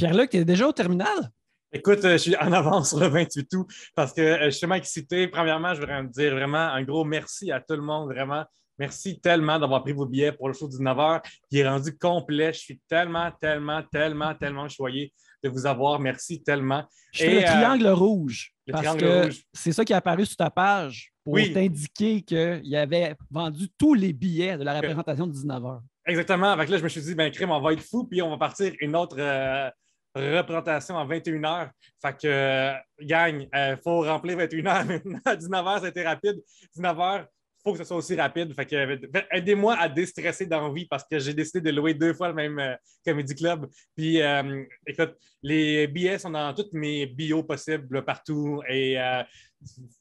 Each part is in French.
Pierre-Luc, t'es déjà au terminal? Écoute, je suis en avance sur le 28 août parce que je suis tellement excité. Premièrement, je voudrais me dire vraiment un gros merci à tout le monde. Vraiment, merci tellement d'avoir pris vos billets pour le show 19h qui est rendu complet. Je suis tellement choyé de vous avoir. Merci tellement. Je fais le triangle rouge le parce triangle que rouge. c'est ça qui est apparu sur ta page pour t'indiquer qu'il avait vendu tous les billets de la représentation de 19h. Exactement. Avec là, je me suis dit, crime, on va être fou, puis on va partir une autre représentation à 21h. Fait que, gang, il faut remplir 21h maintenant. 19h, ça a été rapide. 19h, il faut que ce soit aussi rapide. Fait que, aidez-moi à déstresser d'envie parce que j'ai décidé de louer 2 fois le même Comedy Club. Puis, écoute, les billets sont dans toutes mes bios possibles là, partout. Et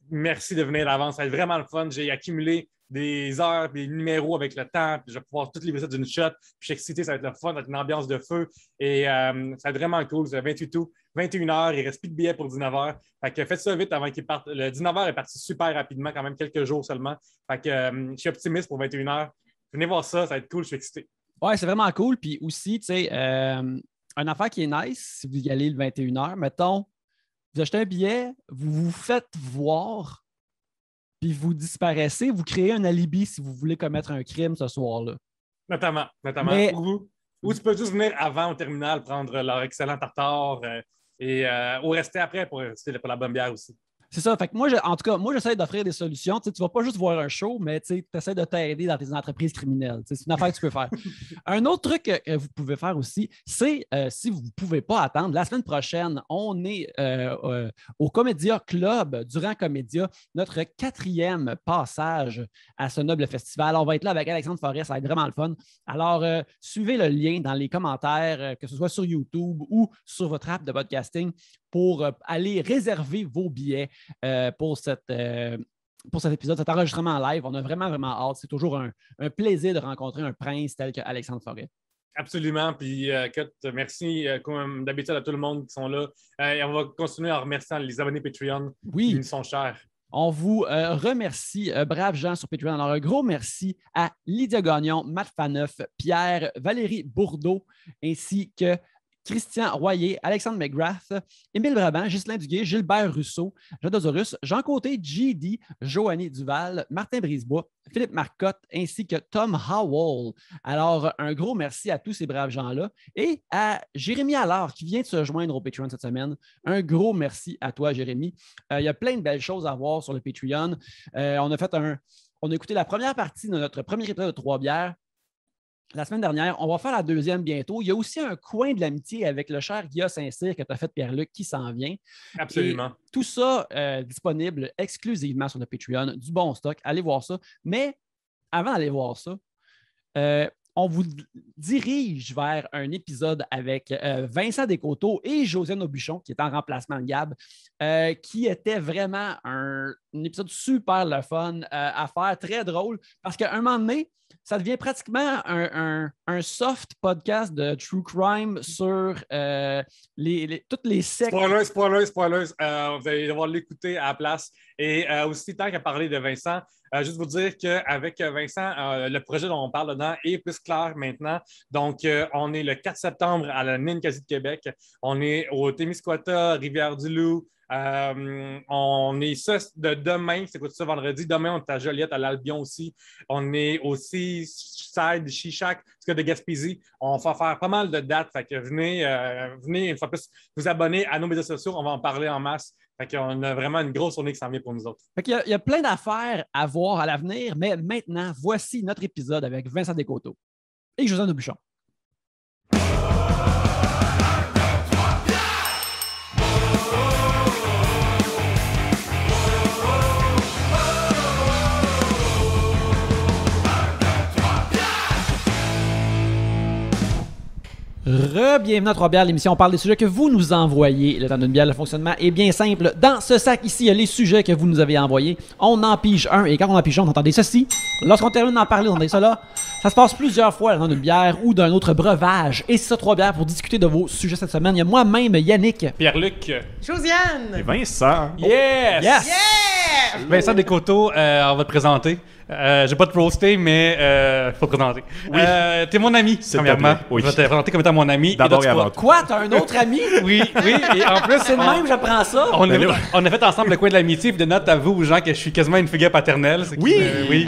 merci de venir d'avance. Ça va être vraiment le fun. J'ai accumulé des heures, des numéros avec le temps, puis je vais pouvoir toutes les ça d'une shot. Puis je suis excité, ça va être le fun, ça va être une ambiance de feu. Et ça va être vraiment cool. C'est le 28 août, 21h, il ne reste plus de billets pour 19h. Fait que faites ça vite avant qu'il parte. Le 19h est parti super rapidement, quand même quelques jours seulement. Fait que je suis optimiste pour 21h. Venez voir ça, ça va être cool, je suis excité. Ouais, c'est vraiment cool. Puis aussi, tu sais, une affaire qui est nice, si vous y allez le 21h, mettons, vous achetez un billet, vous vous faites voir, puis vous disparaissez, vous créez un alibi si vous voulez commettre un crime ce soir-là. Notamment. Mais... Ou tu peux juste venir avant au terminal prendre leur excellent tartare ou rester après pour la bonne bière aussi. C'est ça. Fait que moi, en tout cas, j'essaie d'offrir des solutions. Tu ne vas pas juste voir un show, mais tu essaies de t'aider dans tes entreprises criminelles. C'est une affaire que tu peux faire. Un autre truc que vous pouvez faire aussi, c'est si vous ne pouvez pas attendre, la semaine prochaine, on est au Comédia Club, durant Comédia, notre 4e passage à ce noble festival. On va être là avec Alexandre Forêt, ça va être vraiment le fun. Alors, suivez le lien dans les commentaires, que ce soit sur YouTube ou sur votre app de podcasting, pour aller réserver vos billets pour cet épisode, cet enregistrement en live. On a vraiment hâte. C'est toujours un plaisir de rencontrer un prince tel que Alexandre Forêt. Absolument. Puis, merci comme d'habitude à tout le monde qui sont là. Et on va continuer en remerciant les abonnés Patreon qui nous sont chers. On vous remercie, braves gens sur Patreon. Alors, un gros merci à Lydia Gagnon, Matt Faneuf, Pierre, Valérie Bourdeau, ainsi que Christian Royer, Alexandre McGrath, Émile Brabant, Ghislain Duguay, Gilbert Rousseau, Jean Jean Côté, JD, Joanny Duval, Martin Brisebois, Philippe Marcotte, ainsi que Tom Howell. Alors, un gros merci à tous ces braves gens-là. Et à Jérémy Allard, qui vient de se joindre au Patreon cette semaine. Un gros merci à toi, Jérémy. Il y a plein de belles choses à voir sur le Patreon. On a écouté la première partie de notre premier épisode de 3 bières la semaine dernière. On va faire la deuxième bientôt. Il y a aussi un coin de l'amitié avec le cher Guillaume Saint-Cyr que tu as fait, Pierre-Luc, qui s'en vient. Absolument. Et tout ça disponible exclusivement sur le Patreon. Du bon stock. Allez voir ça. Mais avant d'aller voir ça, on vous dirige vers un épisode avec Vincent Descoteaux et Josiane Aubuchon, qui est en remplacement de Gab, qui était vraiment un épisode super le fun à faire, très drôle, parce qu'à un moment donné, ça devient pratiquement un soft podcast de true crime sur toutes les sectes. Spoilers. Vous allez devoir l'écouter à la place. Et aussi, tant qu'à parler de Vincent, juste vous dire qu'avec Vincent, le projet dont on parle dedans est plus clair maintenant. Donc, on est le 4 septembre à la Ninkasi de Québec. On est au Témiscouata, Rivière-du-Loup. On est ça de demain, c'est quoi ça vendredi? Demain, on est à Joliette, à l'Albion aussi. On est aussi Side, Chichac, ce de Gaspésie. On va faire pas mal de dates. Fait que venez une fois plus vous abonner à nos médias sociaux. On va en parler en masse. Fait qu'on a vraiment une grosse journée qui s'en vient pour nous autres. Fait qu'il y a plein d'affaires à voir à l'avenir, mais maintenant, voici notre épisode avec Vincent Descoteaux et Josiane Aubuchon. Bienvenue à 3 bières, l'émission. On parle des sujets que vous nous envoyez. Le temps d'une bière, le fonctionnement est bien simple. Dans ce sac ici, il y a les sujets que vous nous avez envoyés. On en pige un et quand on en pige un, on entendait ceci. Lorsqu'on termine d'en parler, on entendait ça là. Ça se passe plusieurs fois dans une bière ou d'un autre breuvage. Et c'est ça, 3 bières pour discuter de vos sujets cette semaine. Il y a moi-même, Yannick, Pierre-Luc, Josiane et Vincent. Yes! Yes! Yeah! Vincent Descoteaux, on va te présenter. J'ai pas de roasté, mais faut te présenter. Oui. T'es mon ami, premièrement. Oui. Je vais te présenter comme étant mon ami. D'abord et avant tout. Quoi? T'as un autre ami? Oui. Et en plus, C'est le même, j'apprends ça. On a fait ensemble le coin de l'amitié, puis de note à vous, aux gens, que je suis quasiment une figure paternelle. Oui! Oui.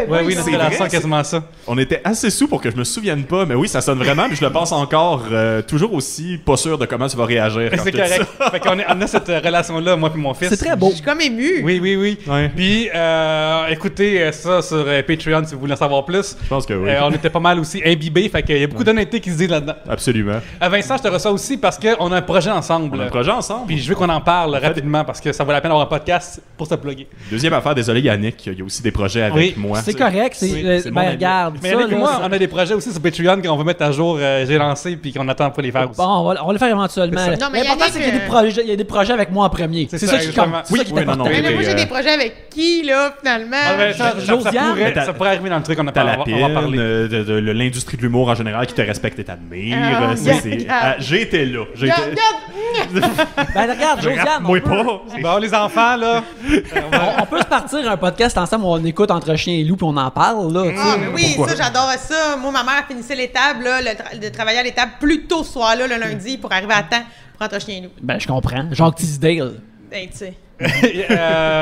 Oui, notre relation, quasiment ça. On était assez sous pour que je me souvienne pas, mais oui, ça sonne vraiment, mais je le pense encore toujours aussi pas sûr de comment tu vas réagir. C'est correct. Fait qu'on a cette relation-là, moi et mon fils. C'est très beau. Je suis comme ému. Oui. Ouais. Puis, écoutez ça sur Patreon si vous voulez en savoir plus. Je pense que oui. On était pas mal aussi imbibés, fait qu'il y a beaucoup d'honnêteté qui se dit là-dedans. Absolument. Vincent, je te reçois aussi parce qu'on a un projet ensemble. On a un projet ensemble. Puis je veux qu'on en parle rapidement parce que ça vaut la peine d'avoir un podcast pour se plugger. Deuxième affaire, désolé Yannick, il y a aussi des projets avec moi. C'est correct. c'est mon ami. Regarde. Mais ça, Yannick et là, moi, on a des projets aussi sur Patreon qu'on va mettre à jour, j'ai lancé, puis qu'on attend pour les faire aussi. Bon, on va le faire éventuellement. Non, mais L'important, Yannick, c'est qu'il y ait des projets avec moi en premier. C'est ça qui compte. exactement. C'est ça qui est important. Mais là, moi, j'ai des projets avec qui, là, finalement? Josiane? Ça pourrait arriver dans le truc qu'on a T'as la parlé. On va parler. de l'industrie de l'humour en général qui te respecte et t'admire. Regarde. J'ai été là. Ben regarde, Josiane, Moi on peut- pas. Bon, les enfants, là. on peut se partir un podcast ensemble où on écoute Entre chien et loup puis on en parle, là. tu sais. Ah, mais oui, Pourquoi? ça, j'adore ça. Moi, ma mère finissait l'étable, là, de travailler à l'étable plus tôt ce soir-là, le lundi, pour arriver à temps pour Entre chien et loup. Ben, je comprends. Jacques Tisdale. Ben, tu sais.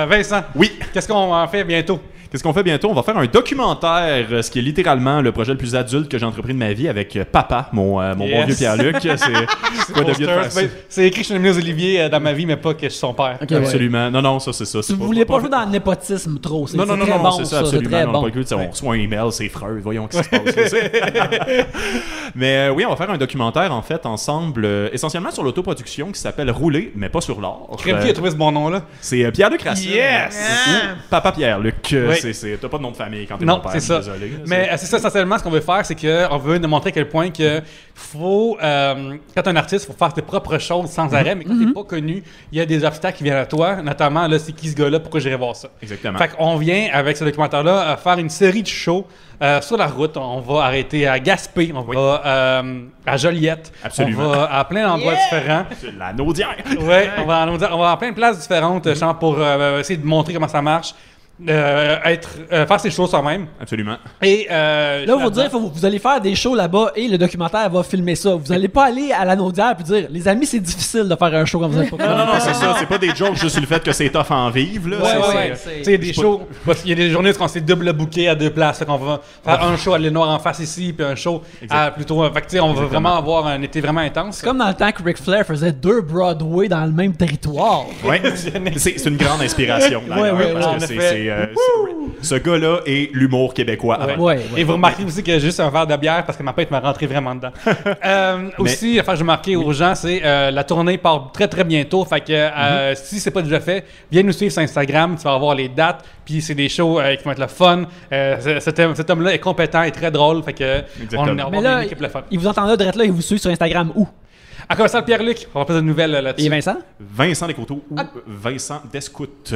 Vincent, Oui. qu'est-ce qu'on en fait bientôt? Qu'est-ce qu'on fait bientôt? On va faire un documentaire, ce qui est littéralement le projet le plus adulte que j'ai entrepris de ma vie avec Papa, mon bon vieux Pierre-Luc. C'est quoi de mieux de faire ça? C'est écrit que je suis nommé aux Olivier dans ma vie, mais pas que je suis son père. Ok, ouais. Absolument. Non, ça, c'est ça. Si vous voulez pas jouer dans le népotisme trop, c'est Non, très bon, c'est ça, c'est absolument. très Non, bon. pas le goût, on reçoit un email, c'est Freud, voyons ce qui se passe. Mais oui, on va faire un documentaire, en fait, ensemble, essentiellement sur l'autoproduction qui s'appelle Rouler, mais pas sur l'art. Crème qui a trouvé ce bon nom-là? C'est Pierre-Luc Racine. Yes! Ou Papa Pierre-Luc. Oui. T'as pas de nom de famille quand t'es Non, mon père. c'est ça. Désolé. Mais c'est ça, essentiellement, ce qu'on veut faire, c'est qu'on veut nous montrer à quel point que faut, quand t'es un artiste, il faut faire tes propres choses sans arrêt, mais quand t'es pas connu, il y a des obstacles qui viennent à toi, notamment, là, c'est qui ce gars-là, pourquoi j'irai voir ça? Exactement. Fait qu'on vient, avec ce documentaire-là, faire une série de shows sur la route. On va arrêter à Gaspé, on va à Joliette, Absolument. on va à plein d'endroits différents. C'est la naudière. Ouais, on va à plein de places différentes, genre pour essayer de montrer comment ça marche. Faire ses choses soi-même. Absolument. Et Là, vous dire, vous allez faire des shows là-bas et le documentaire va filmer ça. Vous allez pas aller à la Naudière puis dire, les amis, c'est difficile de faire un show quand vous êtes pas Non, c'est ça. C'est pas des jokes juste sur le fait que c'est tough en vivre. Là. ouais. Tu sais, des shows. Parce qu'il y a des journées où on s'est double booké à deux places. Fait qu'on va faire un show à l'île Noire en face ici, puis un show à plutôt. Fait que tu sais, on va vraiment avoir un été vraiment intense. C'est comme dans le temps que Ric Flair faisait 2 Broadway dans le même territoire. Ouais, c'est une grande inspiration. Ouais, Parce en que effet. ce gars-là est l'humour québécois. avant. Ouais. Et vous remarquez aussi qu'il y a juste un verre de bière parce que ma tête m'a rentré vraiment dedans. Aussi, l'affaire que j'ai marqué aux gens, c'est la tournée part très très bientôt. Fait que si c'est pas déjà fait, viens nous suivre sur Instagram, tu vas avoir les dates. Puis c'est des shows qui vont être le fun. Cet homme-là est compétent et très drôle. Fait que on va Mais avoir là, une équipe le fun. il vous entend là, direct là, il vous suit sur Instagram où? En commençant, Pierre-Luc, on va faire de nouvelles là-dessus. Et Vincent? Vincent Descoteaux ou Vincent Descoutes.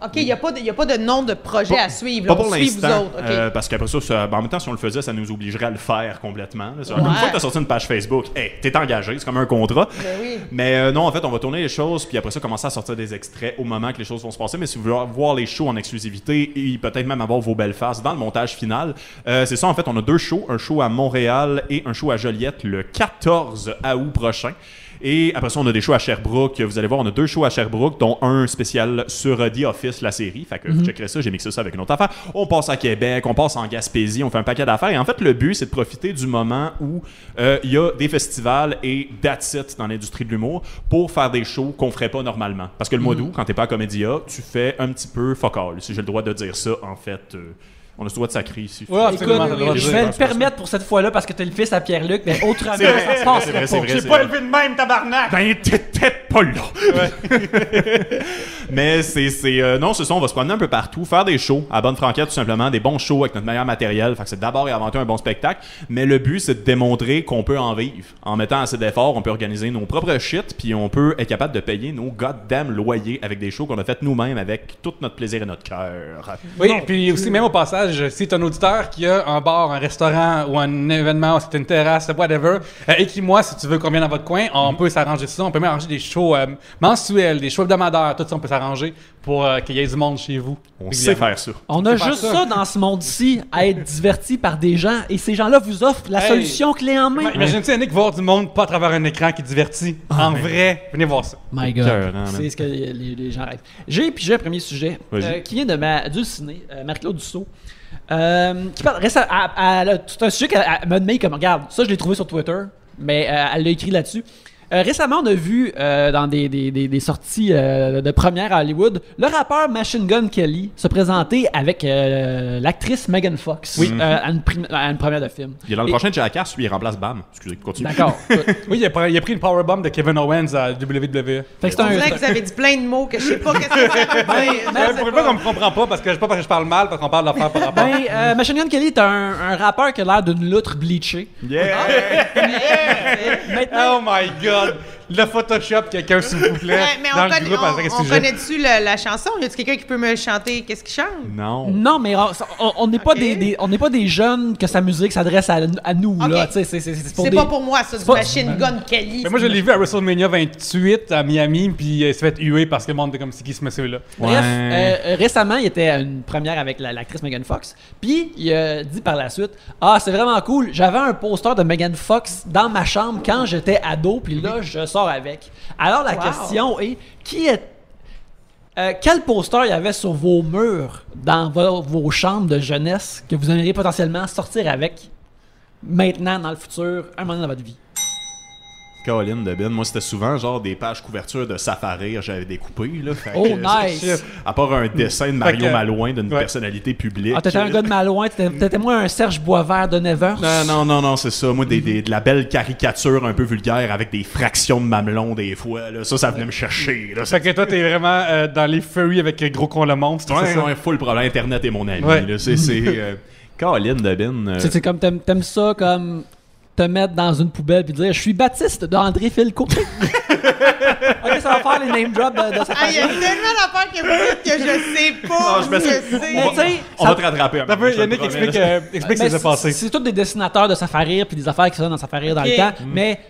OK, il n'y a pas de nom de projet à suivre. Là, Pas on pour suit vous l'instant, autres. OK. parce qu'après ça, en même temps, si on le faisait, ça nous obligerait à le faire complètement. Là. Ouais. Une fois que tu as sorti une page Facebook, hey, t'es engagé, c'est comme un contrat. Ben oui. Mais non, en fait, on va tourner les choses, puis après ça, commencer à sortir des extraits au moment que les choses vont se passer. Mais si vous voulez voir les shows en exclusivité et peut-être même avoir vos belles faces dans le montage final, c'est ça, en fait, on a 2 shows, un show à Montréal et un show à Joliette le 14 août prochain. Et après ça, on a des shows à Sherbrooke. Vous allez voir, on a 2 shows à Sherbrooke, dont un spécial sur The Office, la série. Fait que vous checkerez ça, j'ai mixé ça avec une autre affaire. On passe à Québec, on passe en Gaspésie, on fait un paquet d'affaires. Et en fait, le but, c'est de profiter du moment où il y a des festivals et that's it dans l'industrie de l'humour pour faire des shows qu'on ferait pas normalement. Parce que le mois d'août, quand t'es pas à Comédia, tu fais un petit peu fuck all, si j'ai le droit de dire ça, en fait. On a ce droit de sacrer ici. Ouais, absolument, Écoute, t'as le droit de je dire. vais le permettre pour cette fois-là parce que t'es le fils à Pierre-Luc, mais autrement, C'est vrai, ça se passe c'est vrai, pas. c'est vrai. J'ai pas élevé de même, tabarnak! Ben, t'étais pas là! Mais non, c'est ça, on va se promener un peu partout, faire des shows à bonne franquette, tout simplement, des bons shows avec notre meilleur matériel. Fait que c'est d'abord et avant tout un bon spectacle. Mais le but, c'est de démontrer qu'on peut en vivre. En mettant assez d'efforts, on peut organiser nos propres shit, puis on peut être capable de payer nos goddamn loyers avec des shows qu'on a fait nous-mêmes avec tout notre plaisir et notre cœur. Oui, puis aussi, même au passage, belge, si tu es un auditeur qui a un bar, un restaurant ou un événement, c'est une terrasse, whatever, écris-moi si tu veux qu'on vienne dans votre coin. On peut s'arranger ça. On peut même arranger des shows mensuels, des shows hebdomadaires. Tout ça, on peut s'arranger pour qu'il y ait du monde chez vous. On sait faire ça. On a juste ça dans ce monde-ci, à être diverti par des gens, et ces gens-là vous offrent la solution clé en main. Imagine-tu, Yannick, voir du monde pas à travers un écran qui divertit. En vrai, venez voir ça. My God, Écœurant, c'est man. ce que les gens rêvent. J'ai un premier sujet qui vient de ma dulcinée, Marie-Claude Dussault, qui parle c'est un sujet qu'elle m'a donné comme, regarde, ça je l'ai trouvé sur Twitter, mais elle l'a écrit là-dessus. Récemment, on a vu dans des sorties de première à Hollywood le rappeur Machine Gun Kelly se présenter avec l'actrice Megan Fox à une première de film. Il est dans le prochain Jackass, lui, il remplace Bam. Excusez, continue. D'accord. Oui, il a pris une powerbomb de Kevin Owens à WWE. Fait que c'est On dirait que vous avez dit plein de mots que je sais pas qu'est-ce que ça veut dire. Pour une fois qu'on me comprend pas, parce que je parle mal, parce qu'on parle d'affaires par rapport. Machine Gun Kelly est un rappeur qui a l'air d'une loutre bleachée. Yeah! Maintenant, Oh my god! Le Photoshop, quelqu'un s'il vous plaît, Ouais, mais dans le groupe avec ce on sujet. connaît-tu la chanson? Y a-tu quelqu'un qui peut me chanter qu'est-ce qu'il chante? Non. non, mais on n'est pas Ok. on n'est pas des jeunes que sa musique s'adresse à nous. Ok. Là, tu sais, c'est pour C'est des... pas pour moi, ça, du pas- Machine Gun Kelly. Mais moi, je l'ai vu à WrestleMania 28 à Miami, puis il s'est fait huer parce que le monde était comme c'est qui ce monsieur-là. Bref, récemment, il était à une première avec l'actrice Megan Fox. Puis, il a dit par la suite, « Ah, c'est vraiment cool. J'avais un poster de Megan Fox dans ma chambre quand j'étais ado, puis là, je sors avec. » Alors, la Wow. question est, quel poster il y avait sur vos murs dans vos chambres de jeunesse que vous aimeriez potentiellement sortir avec maintenant, dans le futur, un moment dans votre vie? Caroline de Ben, moi c'était souvent genre des pages couverture de Safari, j'avais découpé là. Fait Oh, que, nice! À part un dessin de Mario Fait que- Malouin d'une ouais. personnalité publique. Ah, t'étais un gars de Malouin, t'étais moins un Serge Boisvert de Nevers. Non, c'est ça. Moi, de la belle caricature un peu vulgaire avec des fractions de mamelon des fois. Là. Ça venait me chercher. Là. Fait que toi, t'es vraiment dans les furries avec Gros Con le monstre, c'est ça? Ouais, full problème. Internet est mon ami. Ouais. Là. C'est Caroline de Ben. C'est comme t'aimes ça comme te mettre dans une poubelle puis dire je suis Baptiste d'André Philco. Ok, ça va faire les name drops de sa Ah, il y a famille. tellement d'affaires que vous dites que je sais pas. Non, je me je suis- sais. Mais tu sais, On va te rattraper. T'as peu, Yannick, explique ce qui s'est passé. c'est tous des dessinateurs de Safari puis des affaires qui sont dans Safari dans le Ok. temps, mais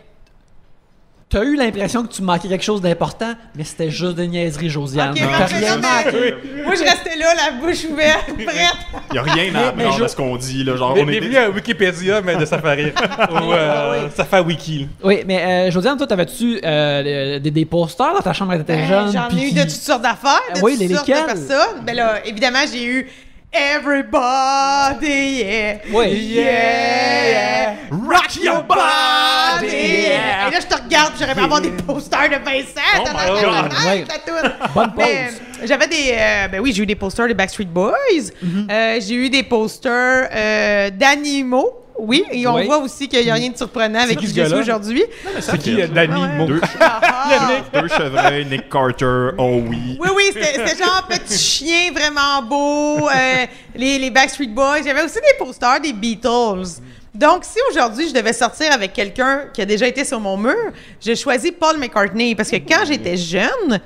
t'as eu l'impression que tu manquais quelque chose d'important, mais c'était juste des niaiseries, Josiane. Ok, T'as parfait, rien non, mais- manqué. Moi, je restais là, la bouche ouverte, prête. Il n'y a rien à mais apprendre je- de ce qu'on dit. Là. Genre, on est Bienvenue à Wikipédia, mais de Safari. Ou Safari Wiki. Oui, mais Josiane, toi, t'avais-tu des posters dans ta chambre quand t'étais jeune? J'en puis ai eu qui- de toutes sortes d'affaires, de Oui, toutes sortes lesquelles? de personnes. Ben là, évidemment, j'ai eu Everybody, yeah. Oui. Yeah. Rock your body! Yeah. Et là, je te regarde, j'aurais pu avoir des posters de Vincent. Oh my God. Ouais. Bonne Bonne pause. J'avais des. Ben oui, j'ai eu des posters des Backstreet Boys. J'ai eu des posters d'animaux. Oui, et on Oui. voit aussi qu'il n'y a rien de surprenant avec qui qui ce je suis gars-là? aujourd'hui. C'est qui, Danny Ouais. Mo? Deux chevreuils, Nick Carter, oh oui. Oui, c'était genre petit chien vraiment beau, les Backstreet Boys. J'avais aussi des posters des Beatles. Donc, si aujourd'hui je devais sortir avec quelqu'un qui a déjà été sur mon mur, j'ai choisi Paul McCartney parce que quand j'étais jeune,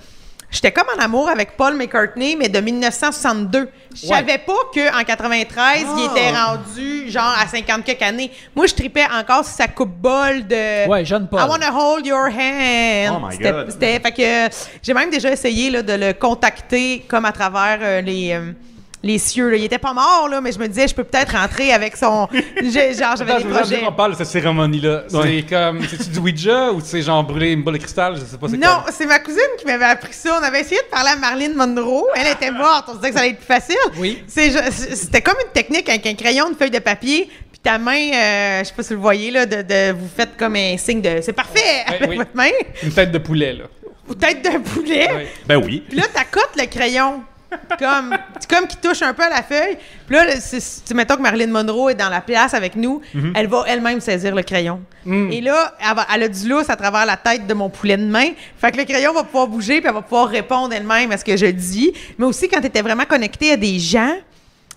j'étais comme en amour avec Paul McCartney, mais de 1962. Je savais pas qu'en 93, il était rendu genre à 50 quelques années. Moi, je tripais encore sur sa coupe-bol de Ouais, jeune Paul. I wanna hold your hand. Oh my God. Fait que j'ai même déjà essayé là, de le contacter comme à travers les cieux. Là. Il était pas mort, là, mais je me disais, je peux peut-être rentrer avec son... j'avais des projets. On parle de cette cérémonie-là. C'est comme, c'est-tu du Ouija ou c'est genre brûler une boule de cristal? Je sais pas c'est Non, quoi. c'est ma cousine qui m'avait appris ça. On avait essayé de parler à Marilyn Monroe. Elle était morte. On se disait que ça allait être plus facile. Oui. C'était comme une technique avec un crayon, une feuille de papier, puis ta main, je sais pas si vous le voyez, là, vous faites comme un signe de... C'est parfait avec oui. votre main. Une tête de poulet, là. Ou tête d'un poulet. Oui. Ben oui. Puis là, t'accotes le crayon. Comme qui touche un peu à la feuille. Puis là, mettons que Marilyn Monroe est dans la place avec nous, elle va elle-même saisir le crayon. Et là, elle a du lousse à travers la tête de mon poulet de main. Fait que le crayon va pouvoir bouger, puis elle va pouvoir répondre elle-même à ce que je dis. Mais aussi, quand tu étais vraiment connecté à des gens,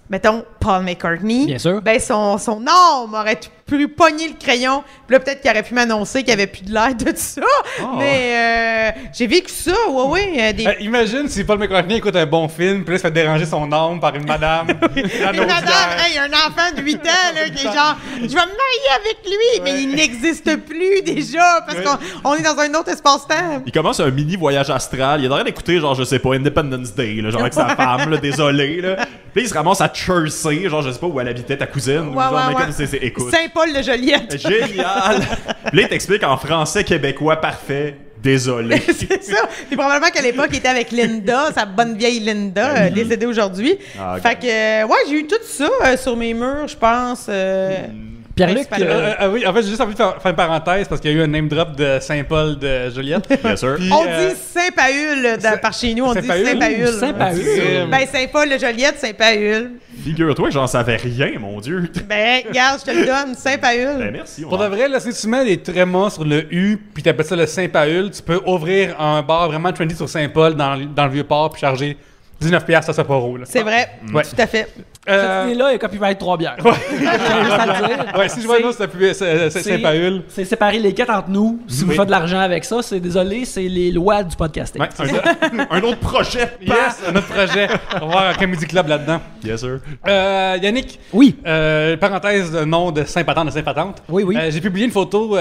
mettons Paul McCartney, Bien sûr. ben son âme aurait pu pogner le crayon. Puis là, peut-être qu'il aurait pu m'annoncer qu'il n'y avait plus de l'air de tout ça. Mais j'ai vécu ça, imagine si Paul McCartney écoute un bon film, puis là, il se fait déranger son âme par une madame. Une madame, un enfant de 8 ans là, qui est genre, je vais me marier avec lui, mais il n'existe plus déjà parce qu'on est dans un autre espace-temps. Il commence un mini voyage astral. Il est en train d'écouter, genre, je sais pas, Independence Day, là, genre avec sa femme, là, désolé. Là. Puis il se ramasse à Jersey, genre, je sais pas où elle habitait, ta cousine. Écoute. Saint-Paul-de-Joliette. Génial! Puis là, il t'explique en français québécois parfait. Désolé. C'est ça. Puis probablement qu'à l'époque, il était avec Linda, sa bonne vieille Linda, décédée aujourd'hui. Fait que, j'ai eu tout ça sur mes murs, je pense. Pierre-Luc, oui, en fait, j'ai juste envie de faire une parenthèse parce qu'il y a eu un name drop de Saint-Paul de Joliette. Bien sûr. Puis, on dit Saint-Paul par chez nous, on dit Saint-Paul. Saint-Paul. Ben, Saint-Paul de Joliette, Saint-Paul. Figure-toi que j'en savais rien, mon Dieu. Ben, regarde, je te le donne, Saint-Paul. Ben, merci. Pour de vrai, là, si tu mets des trémas sur le U puis t'appelles ça le Saint-Paul, tu peux ouvrir un bar vraiment trendy sur Saint-Paul dans le Vieux-Port puis charger 19$ à Sapporo. C'est vrai, Ouais. tout à fait. cette idée-là est copyright 3 bières. Juste à le dire. Ouais, si je vois non, c'est Saint-Paul. C'est séparer les quêtes entre nous. Si vous faites de l'argent avec ça, c'est désolé, c'est les lois du podcasting. Ouais, c'est ça. Un autre projet. Yes, un autre projet. On va voir un Comedy Club là-dedans. Bien sûr. Yannick. Oui. Parenthèse, nom de Saint-Patente de Saint-Patente. Oui. J'ai publié une photo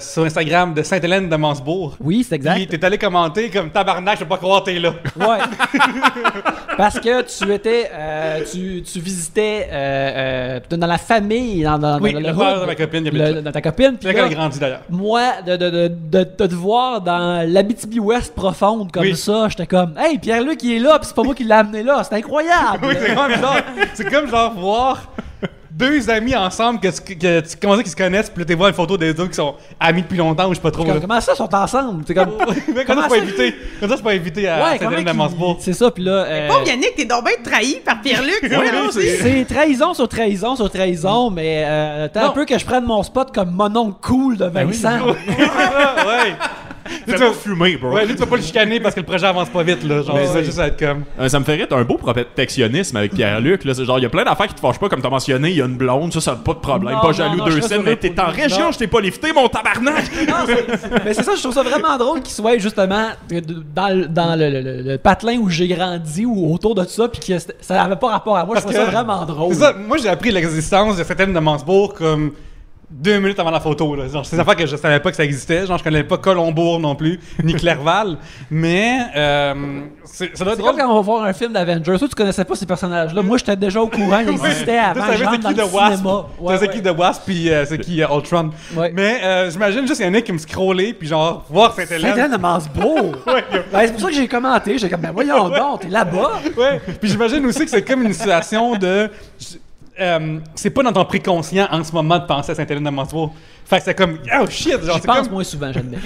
sur Instagram de Sainte-Hélène de Mansbourg. Oui, c'est exact. Puis t'es allé commenter comme tabarnak, je peux pas croire t'es là. Ouais. Parce que tu étais, tu visitais dans la famille, dans Oui, le le hood, père de ma copine. dans ta copine. C'est Puis là là, qu'elle a grandi d'ailleurs. moi, de te voir dans l'Abitibi-Ouest profonde comme ça, j'étais comme, hey, Pierre-Luc, il est là, puis c'est pas moi qui l'ai amené là, c'est incroyable. Oui, c'est comme genre, voir deux amis ensemble que tu commences qu'ils se connaissent, puis là, tu vois une photo des deux qui sont amis depuis longtemps ou je sais pas trop. Comment ça, ils sont ensemble? C'est comme, Mais comment ça, je suis pas invité à Sainte-Hélène de Mansbourg? c'est ça, puis là... Pauvre Yannick, t'es donc bien trahi par Pierre-Luc. c'est trahison sur trahison sur trahison, mais t'as un peu que je prenne mon spot comme mon oncle cool de Vincent. Ouais. Fais-moi fumer, bro. Ouais, lui, tu vas pas le chicaner parce que le projet avance pas vite, là. Genre, ça va juste être comme. Ça me ferait un beau protectionnisme avec Pierre-Luc. Là. C'est genre, il y a plein d'affaires qui te fâchent pas, comme t'as mentionné, il y a une blonde, ça n'a pas de problème. Non, pas non, jaloux non, deux je scènes, serais mais t'es en heureux. région, Non. je t'ai pas lifté, mon tabarnak! Mais c'est ça, je trouve ça vraiment drôle qu'il soit justement dans le patelin où j'ai grandi ou autour de ça, puis que ça n'avait pas rapport à moi. Je trouve ça vraiment drôle. C'est ça, moi, j'ai appris l'existence de Sainte-Hélène de Mansbourg comme 2 minutes avant la photo. Là. Genre, c'est des affaires que je savais pas que ça existait. Genre, je connais pas Colombourg non plus, ni Clerval. Mais ça doit C'est être comme drôle. quand on va voir un film d'Avengers. Toi, tu connaissais pas ces personnages-là. Moi, j'étais déjà au courant. Ils existaient avant. Tu Je savais rentre c'est dans qui le The Wasp. cinéma. Tu sais qui The Wasp, puis c'est qui Ultron. Ouais. Mais j'imagine juste Yannick qui me scrollait, puis genre, voir Sainte-Hélène. Sainte-Hélène de Mansbourg. Ouais. Ben, c'est pour ça que j'ai commenté. J'ai comme, ben voyons donc, t'es là-bas. Ouais. Puis j'imagine aussi que c'est comme une situation de. C'est pas dans ton préconscient en ce moment de penser à Sainte-Hélène de Mansbourg. Fait que c'est comme, oh shit! Genre, J'y c'est pense comme... moins souvent, j'admets.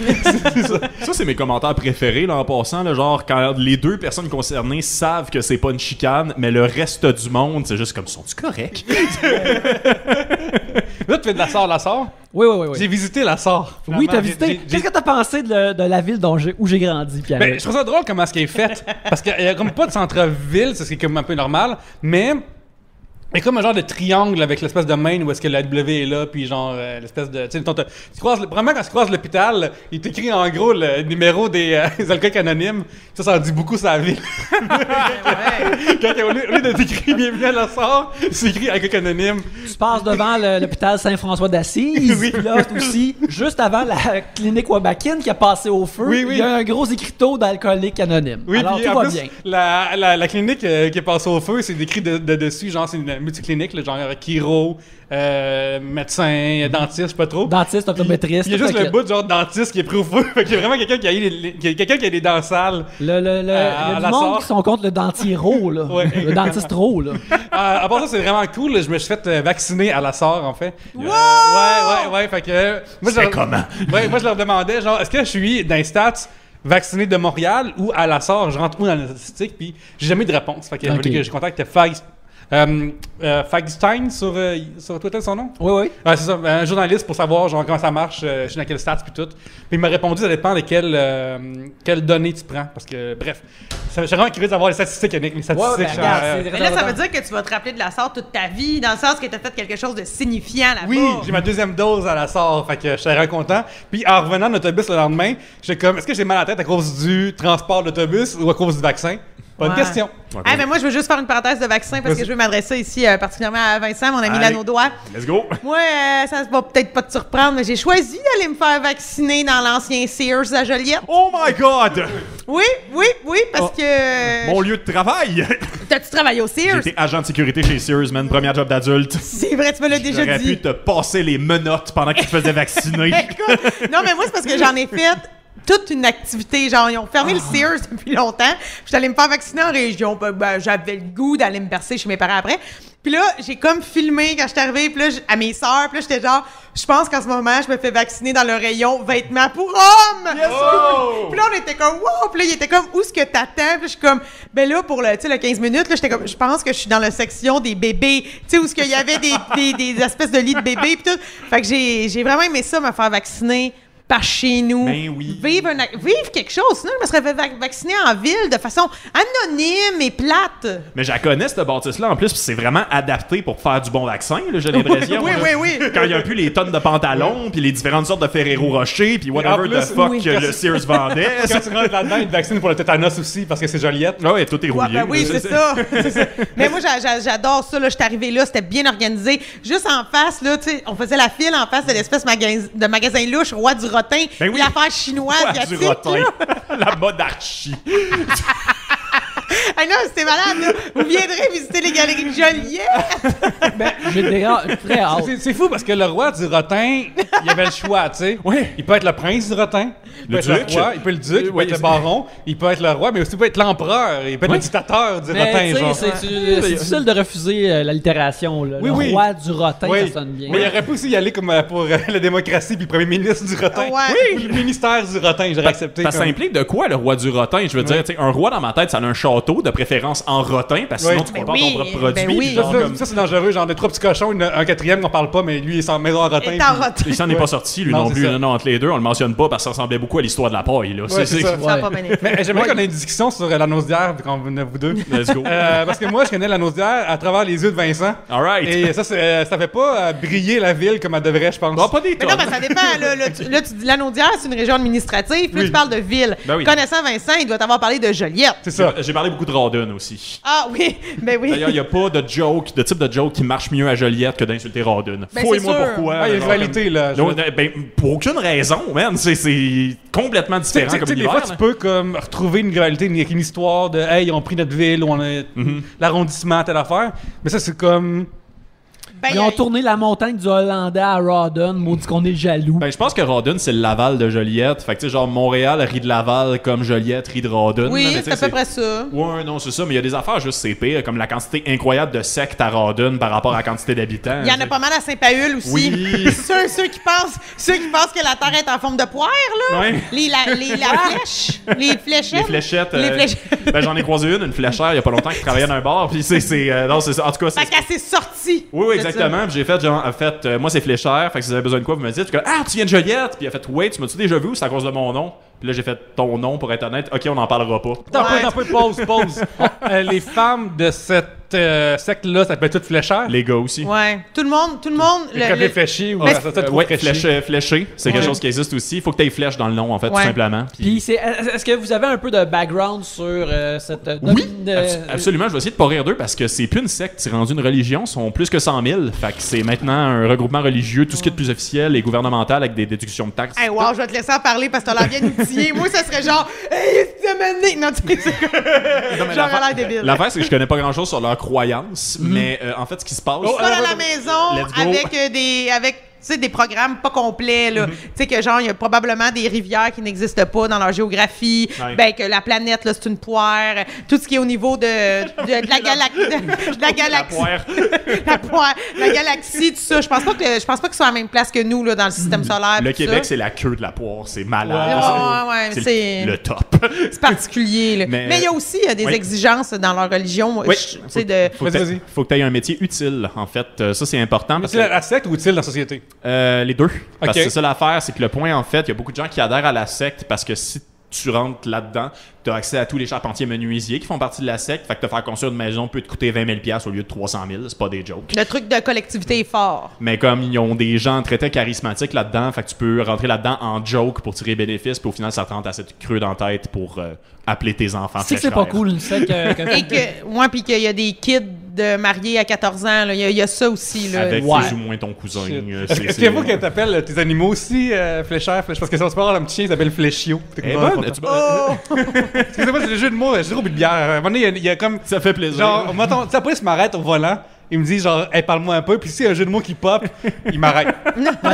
Ça, c'est mes commentaires préférés, là, en passant. Là, genre, quand les deux personnes concernées savent que c'est pas une chicane, mais le reste du monde, c'est juste comme, sont-tu corrects? Là, tu fais de la Sarre. Oui. J'ai visité la Sarre. Oui, t'as visité. Qu'est-ce que t'as pensé de la ville où j'ai grandi, Pierre? Ben, je trouve ça drôle comment ce qui est fait. Parce qu'il y a comme pas de centre-ville, c'est ce qui est comme un peu normal, mais il y a comme un genre de triangle avec l'espèce de main où est-ce que la W est là, puis genre l'espèce de... Tu sais, vraiment quand tu croises l'hôpital, il t'écrit en gros le numéro des alcooliques anonymes. Ça en dit beaucoup sur la ville. Quand, au lieu de t'écrire bienvenue à la Sarre, c'est écrit alcoolique anonyme. Tu passes devant l'hôpital Saint-François d'Assise. Oui. Puis là, aussi, juste avant la clinique Wabakin qui a passé au feu, Oui. il y a un gros écriteau d'alcoolique anonyme. Oui, Alors, puis tout en va plus, bien. la clinique qui est passée au feu, c'est décrit de dessus, genre c'est une multiclinique, là, genre chiro, médecin, dentiste, je sais pas trop. Dentiste, optométriste. Il y a juste le bout de genre dentiste qui est pris au feu. Fait qu'il y a vraiment quelqu'un qui a des dents sales. Il y a du la monde Sarre. qui sont contre le dentier-ro, là. Ouais. Le dentiste ro, là. À part ça, c'est vraiment cool. Là. Je me suis fait vacciner à la Sarre, en fait. Ouais. Fait que... moi, C'est comment? Ouais, moi, je leur demandais, genre, est-ce que je suis dans les stats vacciné de Montréal ou à la Sarre? Je rentre où dans la statistique? Puis j'ai jamais eu de réponse. Fait qu'il a fallu que je contacte Fagstein sur Twitter, son nom? Oui, oui. Ouais, c'est ça, un journaliste pour savoir genre, comment ça marche, je suis dans quel stats puis tout. Puis il m'a répondu, ça dépend de quelles données tu prends. Parce que, bref, je suis vraiment curieux de savoir les statistiques, Yannick. Les statistiques, Ouais, ben, regarde, c'est Mais là, ça veut dire que tu vas te rappeler de la SAR toute ta vie, dans le sens que tu as fait quelque chose de signifiant là-bas. oui, j'ai ma deuxième dose à la SAR, fait que je suis très content. Puis en revenant de l'autobus le lendemain, j'étais comme, est-ce que j'ai mal à la tête à cause du transport d'autobus ou à cause du vaccin? Bonne question. Hey, mais moi, je veux juste faire une parenthèse de vaccin parce que je veux m'adresser ici particulièrement à Vincent, mon ami Lanaudois. Let's go! Moi, ça va peut-être pas te surprendre, mais j'ai choisi d'aller me faire vacciner dans l'ancien Sears à Joliette. Oh my God! Oui, parce que... Mon lieu de travail! T'as-tu travaillé au Sears? J'étais agent de sécurité chez Sears, man. Premier job d'adulte. C'est vrai, tu me l'as déjà J'aurais dit. pu te passer les menottes pendant que tu te faisais vacciner. Écoute, non, mais moi, c'est parce que j'en ai fait toute une activité. Genre, ils ont fermé le Sears depuis longtemps. Je suis allée me faire vacciner en région. Ben, j'avais le goût d'aller me bercer chez mes parents après. Puis là, j'ai comme filmé quand je suis arrivée, puis là, à mes sœurs, puis là, j'étais genre, je pense qu'en ce moment, je me fais vacciner dans le rayon vêtements pour hommes! Yes, Puis là, on était comme, wow! Puis là, il était comme, où est-ce que t'attends? Puis là, je suis comme, ben là, pour le 15 minutes, là, j'étais comme, je pense que je suis dans la section des bébés, tu sais, où est-ce qu'il y avait des espèces de lits de bébés, puis tout. Fait que j'ai vraiment aimé ça, me faire vacciner par chez nous. Ben oui. Vivre quelque chose. Sinon, je me serais fait vacciner en ville de façon anonyme et plate. Mais je la connais, cette bâtisse-là, en plus, puis c'est vraiment adapté pour faire du bon vaccin, là, j'ai l'impression. Oui. Quand il n'y a plus les tonnes de pantalons, puis les différentes sortes de Ferrero Rocher, puis whatever plus, the fuck oui. que le Sears vendait. Quand tu rentres là-dedans, ils te vaccinent pour le tétanos aussi parce que c'est Joliette. Ah ouais, tout est Ouais, rouillé. ben oui, là. c'est ça. Mais moi, j'adore ça. Là, j'étais arrivée là, c'était bien organisé. Juste en face, là, tu sais, on faisait la file en face de l'espèce de magasin louche, Roi du Rotin. Ben oui. L'affaire chinoise, Ouais, asiatique, du rotin. là. La mode archi. Ah non, c'était malade, là. Vous viendrez visiter les galeries de Joliette. Ben, j'ai déjà très hâte. C'est fou parce que le roi du rotin, il avait le choix, tu sais. Oui. Il peut être le prince du rotin, il peut Le être duc. le roi, il peut être le duc, il peut Oui, être le c'est- baron, il peut être le roi, mais aussi il peut être l'empereur, il peut être le dictateur du rotin, Mais tu sais, genre. c'est difficile de refuser l'allitération. Là. Oui, le oui. roi du rotin, Oui. ça sonne bien. Mais il aurait pu aussi y aller comme pour la démocratie puis le premier ministre du rotin. Ouais. Oui, le ministère du rotin, j'aurais accepté. Ça s'implique de quoi, le roi du rotin? Je veux dire, tu sais, un roi dans ma tête, ça a un château, de préférence en rotin, parce que Oui. sinon tu Ben comptes oui, ton propre produit. ben oui. puis genre Ça, comme- ça, c'est dangereux, genre des trois petits cochons, un quatrième qu'on parle pas, mais lui il est sans maison en rotin. Et en puis- rotin. Il s'en est pas sorti, lui Non, non, c'est plus. ça. Non, entre les deux, on le mentionne pas parce que ça ressemblait beaucoup à l'histoire de la paille. Là. Ouais, c'est ça. Ça a Ouais. pas bien été. Mais j'aimerais qu'on ait une discussion sur la nausière, vu qu'on venait vous deux. Let's go. Parce que moi, je connais la nausière à travers les yeux de Vincent. Alright. Et ça, ça fait pas briller la ville comme elle devrait, je pense. Non, pas des Mais tonnes. non, mais ça dépend. Là, tu dis Lanaudière, c'est une région administrative. Puis là, Oui. tu parles de ville. Ben oui. Connaissant Vincent, il doit t'avoir parlé de Joliette. C'est ça. J'ai parlé beaucoup de Rawdon aussi. Ah oui, ben oui. D'ailleurs, il n'y a pas de type de joke qui marche mieux à Joliette que d'insulter Rawdon. Ben, Fouille-moi c'est sûr. pourquoi. Ah, il y a une genre, rivalité, là. comme- Non, ben, pour aucune raison, man. C'est complètement Tu sais, différent comme des univers. fois, tu peux comme retrouver une rivalité avec une histoire de hey, ils ont pris notre ville, ou on a l'arrondissement, telle affaire. Mais ça, c'est comme. Ben, Ils ont tourné la montagne du Hollandais à Rawdon, maudit qu'on est jaloux. Ben, je pense que Rawdon, c'est le Laval de Joliette. Fait que, tu sais, genre, Montréal rit de Laval comme Joliette rit de Rawdon. Oui, là, mais tu c'est sais, à peu près ça. Ouais, non, c'est ça, mais il y a des affaires juste c'est pire, comme la quantité incroyable de sectes à Rawdon par rapport à la quantité d'habitants. Il y en a pas mal à Saint-Paul aussi. Oui. ceux qui pensent que la Terre est en forme de poire, là. Ouais. La flèche. Les fléchettes. Les fléchettes. Les fléchettes. Ben, j'en ai croisé une fléchère, il y a pas longtemps, qui travaillait dans un bar, puis non, c'est ça. En tout cas, c'est. Fait qu'elle s'est sortie. Oui, oui, exactement. Puis j'ai fait, genre, moi, c'est fléchère. Fait que si vous avez besoin de quoi, vous me dites. Puis, ah, tu viens de Joliette. Puis il a fait, ouais, tu m'as-tu déjà vu ou c'est à cause de mon nom? Puis là, j'ai fait ton nom pour être honnête. Ok, on n'en parlera pas. Attends un peu, pause. Les femmes de cette secte-là, ça s'appelle toutes fléchères. Les gars aussi. Ouais. Tout le monde. Les cafés fléchis ou Mais- ça trop Ouais, fléchi. fléché. C'est quelque Ouais. chose qui existe aussi. Il faut que tu aies flèche dans le nom, en fait, Ouais. tout simplement. Puis, est-ce que vous avez un peu de background sur cette... Oui, absolument. Je vais essayer de pas rire d'eux parce que c'est plus une secte, c'est rendu une religion. Ils sont plus que 100 000. Fait que c'est maintenant un regroupement religieux, tout ce qui est de plus officiel et gouvernemental avec des déductions de taxes. Hey, wow, je vais te laisser en parler parce que t'as l'air bien outillé. Moi, ça serait genre, hey, c'est mené. Non, tu sais, c'est comme. J'aurais l'air débile. L'affaire, c'est que je connais pas grand-chose sur leurs croyances, mais en fait, ce qui se passe... Ils sont à la maison Let's go. avec sais, des programmes pas complets, là. Tu sais, que genre, il y a probablement des rivières qui n'existent pas dans leur géographie, Ouais. ben, que la planète, là, c'est une poire, tout ce qui est au niveau de la galaxie. La poire, la galaxie, tout ça. Je pense pas qu'ils soient à la même place que nous, là, dans le système solaire. Le tout Québec, ça. c'est la queue de la poire. C'est malade. Ouais, c'est le top. c'est particulier, là. Mais Mais il y a aussi des oui. exigences dans leur religion. Oui. Tu sais, de... Vas-y. Faut que tu aies un métier utile, en fait. Ça, c'est important. Parce Utile à que, la secte ou utile dans la société? les deux. Parce Ok. que c'est ça l'affaire, c'est que le point, en fait, il y a beaucoup de gens qui adhèrent à la secte parce que si tu rentres là-dedans, tu as accès à tous les charpentiers menuisiers qui font partie de la secte. Fait que te faire construire une maison peut te coûter 20 000 $ au lieu de 300 000. C'est pas des jokes. Le truc de collectivité est fort. Mais comme ils ont des gens très très charismatiques là-dedans, fait que tu peux rentrer là-dedans en joke pour tirer bénéfice, puis au final, ça te rentre assez creux dans la tête pour appeler tes enfants. C'est que c'est pas cool, une secte. Puis qu'il y a des kids de mariés à 14 ans. là. Il y a ça aussi. Là. Avec Ouais. plus ou moins ton cousin. Est-ce qu'il faut que t'appelles tes animaux aussi Fléchère? Parce que ça se peut avoir un petit chien qui s'appelle Fléchio. Eh bonne, Excusez-moi, c'est le jeu de mots. J'ai trop bu de bière. À un moment donné, il y a comme. ça fait plaisir. Genre, mettons, la police m'arrête au volant. Il me dit genre, hey, parle-moi un peu. Puis s'il y a un jeu de mots qui pop, il m'arrête.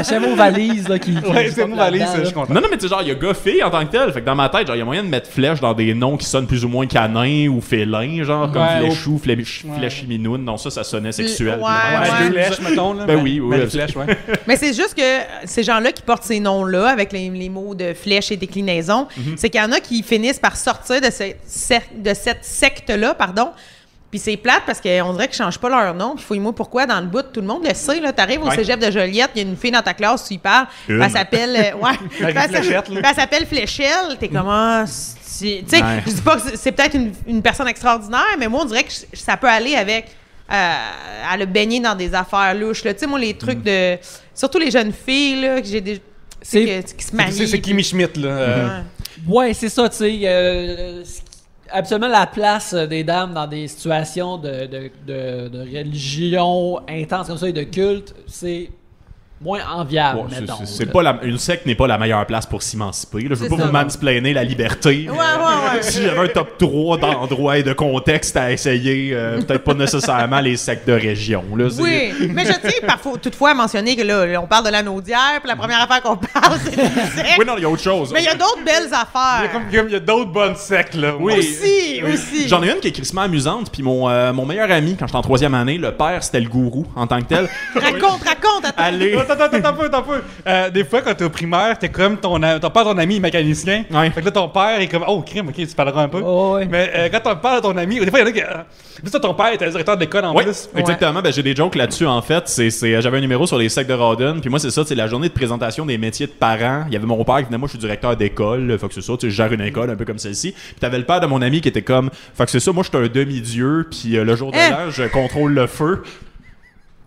C'est mon valise là, qui Ouais, c'est mon valise, là-dedans, je suis content. Non, mais tu sais, genre, il y a gars-fille en tant que tel. Fait que dans ma tête, genre, il y a moyen de mettre flèche dans des noms qui sonnent plus ou moins canin ou félin, genre, comme Ouais, fléchou, flèchiminoune. Non, ça sonnait sexuel. Ouais. Des flèches, mettons. Là, Ben oui, des flèches, ouais. Mais c'est juste que ces gens-là qui portent ces noms-là, avec les mots de flèches et déclinaisons, c'est qu'il y en a qui finissent par sortir de cette secte-là, pardon. Puis c'est plate parce qu'on dirait qu'ils ne changent pas leur nom. Puis fouille-moi pourquoi, dans le bout, tout le monde le sait. Tu arrives au Ouais. cégep de Joliette, il y a une fille dans ta classe, tu y parles. Une. Elle s'appelle... Avec une fléchette, là. elle s'appelle Fléchelle. T'es comme... Tu sais, Ouais. je dis pas que c'est peut-être une personne extraordinaire, mais moi, on dirait que ça peut aller avec... à le baigner dans des affaires louches. Tu sais, moi, les trucs de... Surtout les jeunes filles, là, que j'ai des... qui se marient. C'est Kimi Schmidt, là. Ouais, c'est ça, tu sais. Absolument la place des dames dans des situations de religion intense comme ça et de culte, c'est moins enviable, Ouais, mettons. c'est pas une secte n'est pas la meilleure place pour s'émanciper. Là. Je veux C'est pas ça. vous mansplainer la liberté. Ouais, ouais. Si j'avais un top 3 d'endroits et de contextes à essayer, peut-être pas nécessairement les sectes de région. Là, c'est- Oui, mais je tiens parfois, toutefois à mentionner que là, on parle de l'anaudière, puis la première affaire qu'on parle, c'est du sexe. Oui, non, il y a autre chose. Mais il y a d'autres belles affaires. Il y a d'autres bonnes sectes, là. Oui. Aussi. J'en ai une qui est crissement amusante, puis mon meilleur ami, quand j'étais en 3e année, le père, c'était le gourou en tant que tel. Raconte, attends. Allez. Attends un peu. Des fois, quand t'es au primaire, t'es comme ton père, ton ami est mécanicien. Ouais. Fait que là, ton père est comme, oh, crime, ok, tu parleras un peu. Oh, ouais. Mais quand on parle de ton ami, des fois, il y en a qui. Puis ça, ton père était directeur d'école en Oui, plus. exactement. Ben, j'ai des jokes là-dessus, en fait. J'avais un numéro sur les sectes de Rawdon. Puis moi, c'est ça, c'est la journée de présentation des métiers de parents. Il y avait mon père qui venait, moi, je suis directeur d'école. Fait que c'est ça, tu sais, je gère une école un peu comme celle-ci. Puis t'avais le père de mon ami qui était comme, fait que c'est ça, moi, je suis un demi-dieu. Puis le jour de l'an, je contrôle le feu.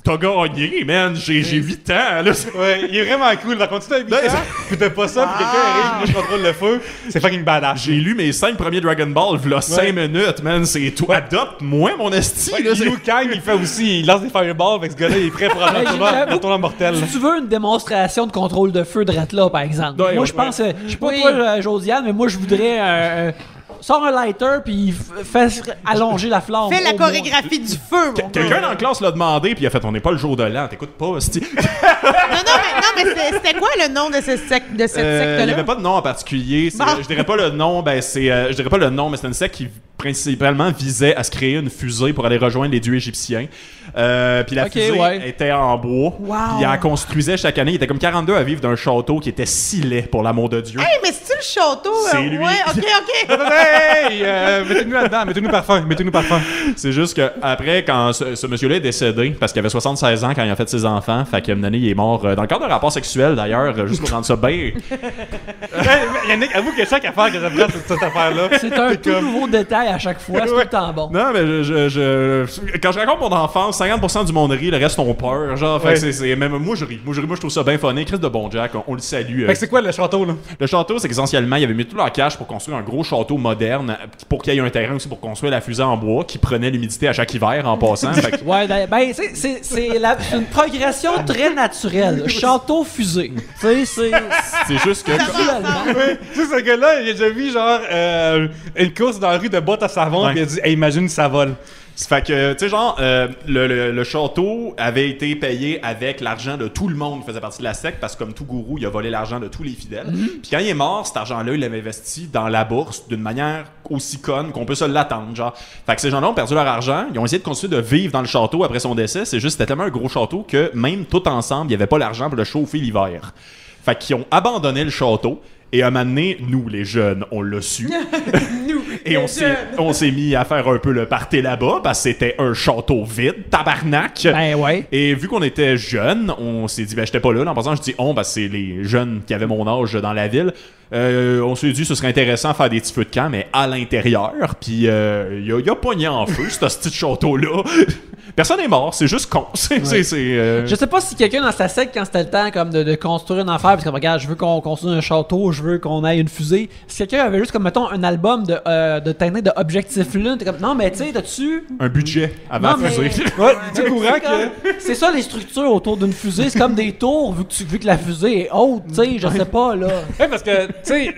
T'as gagné, man. J'ai 8 ans, là. Ouais, il est vraiment cool. Par contre, tu t'as 8 ans, puis t'as pas ça, puis quelqu'un arrive, je contrôle le feu. C'est fucking badass. J'ai lu mes 5 premiers Dragon Ball, v'là 5 minutes, man. C'est toi. Adopte-moi, mon esti, là. Liu Kang, il fait aussi, il lance des fireballs, fait que ce gars-là, il est prêt pour aller un tournoi mortel. Si tu veux une démonstration de contrôle de feu de là, par exemple. Ouais, moi, ouais, je pense, je sais pas Oui. toi, Josiane, mais moi, je voudrais sors un lighter puis fais allonger la flamme. Fais la au moins. chorégraphie du feu, mon Quelqu'un gars. dans la classe l'a demandé, puis il a fait, on n'est pas le jour de l'an, t'écoutes pas, esti. Non, mais c'était quoi le nom de cette Il n'y secte-là? avait pas de nom en particulier. Bon. Je dirais pas le nom, je dirais pas le nom, mais c'était une secte qui principalement visait à se créer une fusée pour aller rejoindre les dieux égyptiens. Puis la fusée était en bois. Wow. Puis elle construisait chaque année. Il était comme 42 à vivre d'un château qui était si laid, pour l'amour de Dieu. Hey, mais c'est-tu le château? C'est lui. Ouais, ok. Hey, mettez-nous là-dedans, mettez-nous parfum. C'est juste que après, quand ce monsieur-là est décédé, parce qu'il avait 76 ans quand il a fait ses enfants, fait qu'à une année, il est mort dans le cadre d'un rapport sexuel d'ailleurs, juste pour rendre ça bien. Yannick, avoue qu'il y a chaque affaire que j'apprends cette affaire-là. C'est un tout nouveau détail à chaque fois, c'est tout le temps bon. Non, mais quand je raconte mon enfance, 50% du monde rit, le reste ont peur. Genre, fait que même moi je ris. Moi je trouve ça bien funny. Chris de Bon Jack, on le salue. Fait que c'est quoi le château, là? Le château, c'est qu'essentiellement, il avait mis tout leur cash pour construire un gros château moderne, pour qu'il y ait un terrain aussi pour construire la fusée en bois qui prenait l'humidité à chaque hiver en passant. Fait que- Ouais, ben, c'est une progression très naturelle. Château fusée. Tu sais, c'est juste que. naturellement. Tu sais, ce gars-là, il a déjà vu, genre, une course dans la rue de bottes à savon, puis il a dit hey, imagine ça vole. Ça fait que, tu sais, genre, le château avait été payé avec l'argent de tout le monde qui faisait partie de la secte, parce que comme tout gourou, il a volé l'argent de tous les fidèles. Puis quand il est mort, cet argent-là, il l'avait investi dans la bourse d'une manière aussi conne qu'on peut se l'attendre, genre. Fait que ces gens-là ont perdu leur argent, ils ont essayé de continuer de vivre dans le château après son décès, c'est juste, c'était tellement un gros château que même tout ensemble, il n'y avait pas l'argent pour le chauffer l'hiver. Fait qu'ils ont abandonné le château. Et à un moment donné, nous, les jeunes, on l'a su. Et on s'est mis à faire un peu le party là-bas, parce que c'était un château vide, tabarnak. Ben ouais. Et vu qu'on était jeunes, on s'est dit, ben j'étais pas là. En passant, je dis on, parce que c'est les jeunes qui avaient mon âge dans la ville. On s'est dit, ce serait intéressant de faire des petits feux de camp, mais à l'intérieur. Puis il y a pogné en feu, ce petit château-là. Personne n'est mort, c'est juste con. Je sais pas si quelqu'un dans sa secte, quand c'était le temps comme de construire une affaire, parce que regarde, je veux qu'on construise un château, je veux qu'on aille une fusée. Si quelqu'un avait juste comme, mettons, un album de teintée de Objectif Lune, t'es comme, non, mais tu sais, t'as-tu un budget avant la fusée. Ouais, tu courant que. C'est ça les structures autour d'une fusée, c'est comme des tours, vu que la fusée est haute, tu sais, je sais pas, là. Ouais, parce que, tu sais,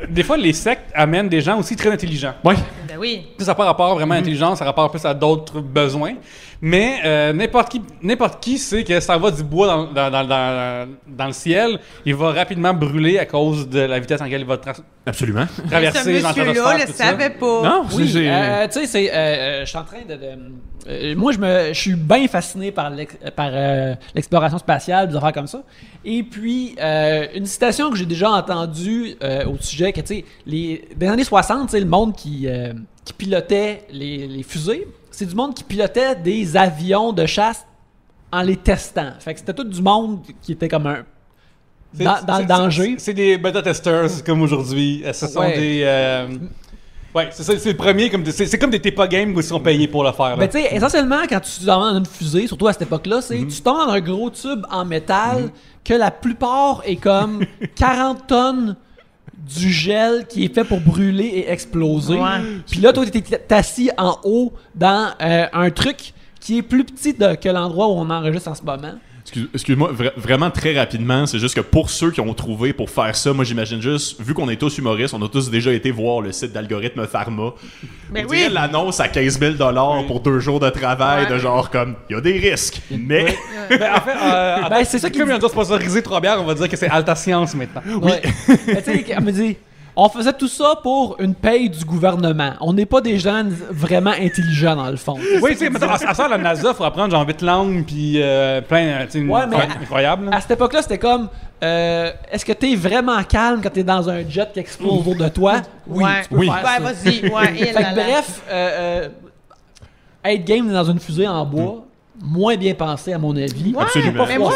des fois, les sectes amènent des gens aussi très intelligents. Ouais. Ben oui. Ça n'a pas rapport vraiment à l'intelligence, ça a rapport plus à d'autres besoins. Mais n'importe qui sait que ça va du bois dans le ciel, il va rapidement brûler à cause de la vitesse en laquelle il va Absolument. traverser Ce dans le monsieur-là le savait pas. Non, Oui, tu c'est... sais, je suis en train moi, je suis bien fasciné par l'exploration spatiale, des affaires comme ça. Et puis, une citation que j'ai déjà entendue au sujet, que, tu sais, dans les années 60, tu sais, le monde qui pilotait les fusées, c'est du monde qui pilotait des avions de chasse en les testant. Fait que c'était tout du monde qui était comme dans le danger. C'est des bêta-testers comme aujourd'hui. Ce sont des... Ouais, c'est le premier. C'est comme des TEPA games où ils sont payés pour le faire. Ben, tu sais, essentiellement, quand tu t'en vas dans une fusée, surtout à cette époque-là, c'est tu tombes dans un gros tube en métal que la plupart est comme 40 tonnes du gel qui est fait pour brûler et exploser. Ouais. Puis là, toi, t'es assis en haut dans un truc qui est plus petit que l'endroit où on enregistre en ce moment. Excuse-moi, vraiment très rapidement, c'est juste que pour ceux qui ont trouvé pour faire ça, moi j'imagine juste, vu qu'on est tous humoristes, on a tous déjà été voir le site d'Algorithme Pharma. Ben on dirait l'annonce à 15 000 $ pour 2 jours de travail, de genre comme, il y a des risques, mais... Ben, en fait, c'est ça qui comme on doit sponsoriser 3 bières, on va dire que c'est Alta Science maintenant. Oui. Mais tu sais, elle me dit... On faisait tout ça pour une paye du gouvernement. On n'est pas des gens vraiment intelligents, dans le fond. Oui, tu sais, à ça, la NASA, il faut apprendre genre 8 langues, puis plein, tu sais, incroyable. À cette époque-là, c'était comme, est-ce que t'es vraiment calme quand t'es dans un jet qui explose autour de toi? Oui, tu peux faire ça. Vas-y. Ouais, fait que, bref, être game dans une fusée en bois, moins bien pensé, à mon avis. Ouais, absolument. Mais moi,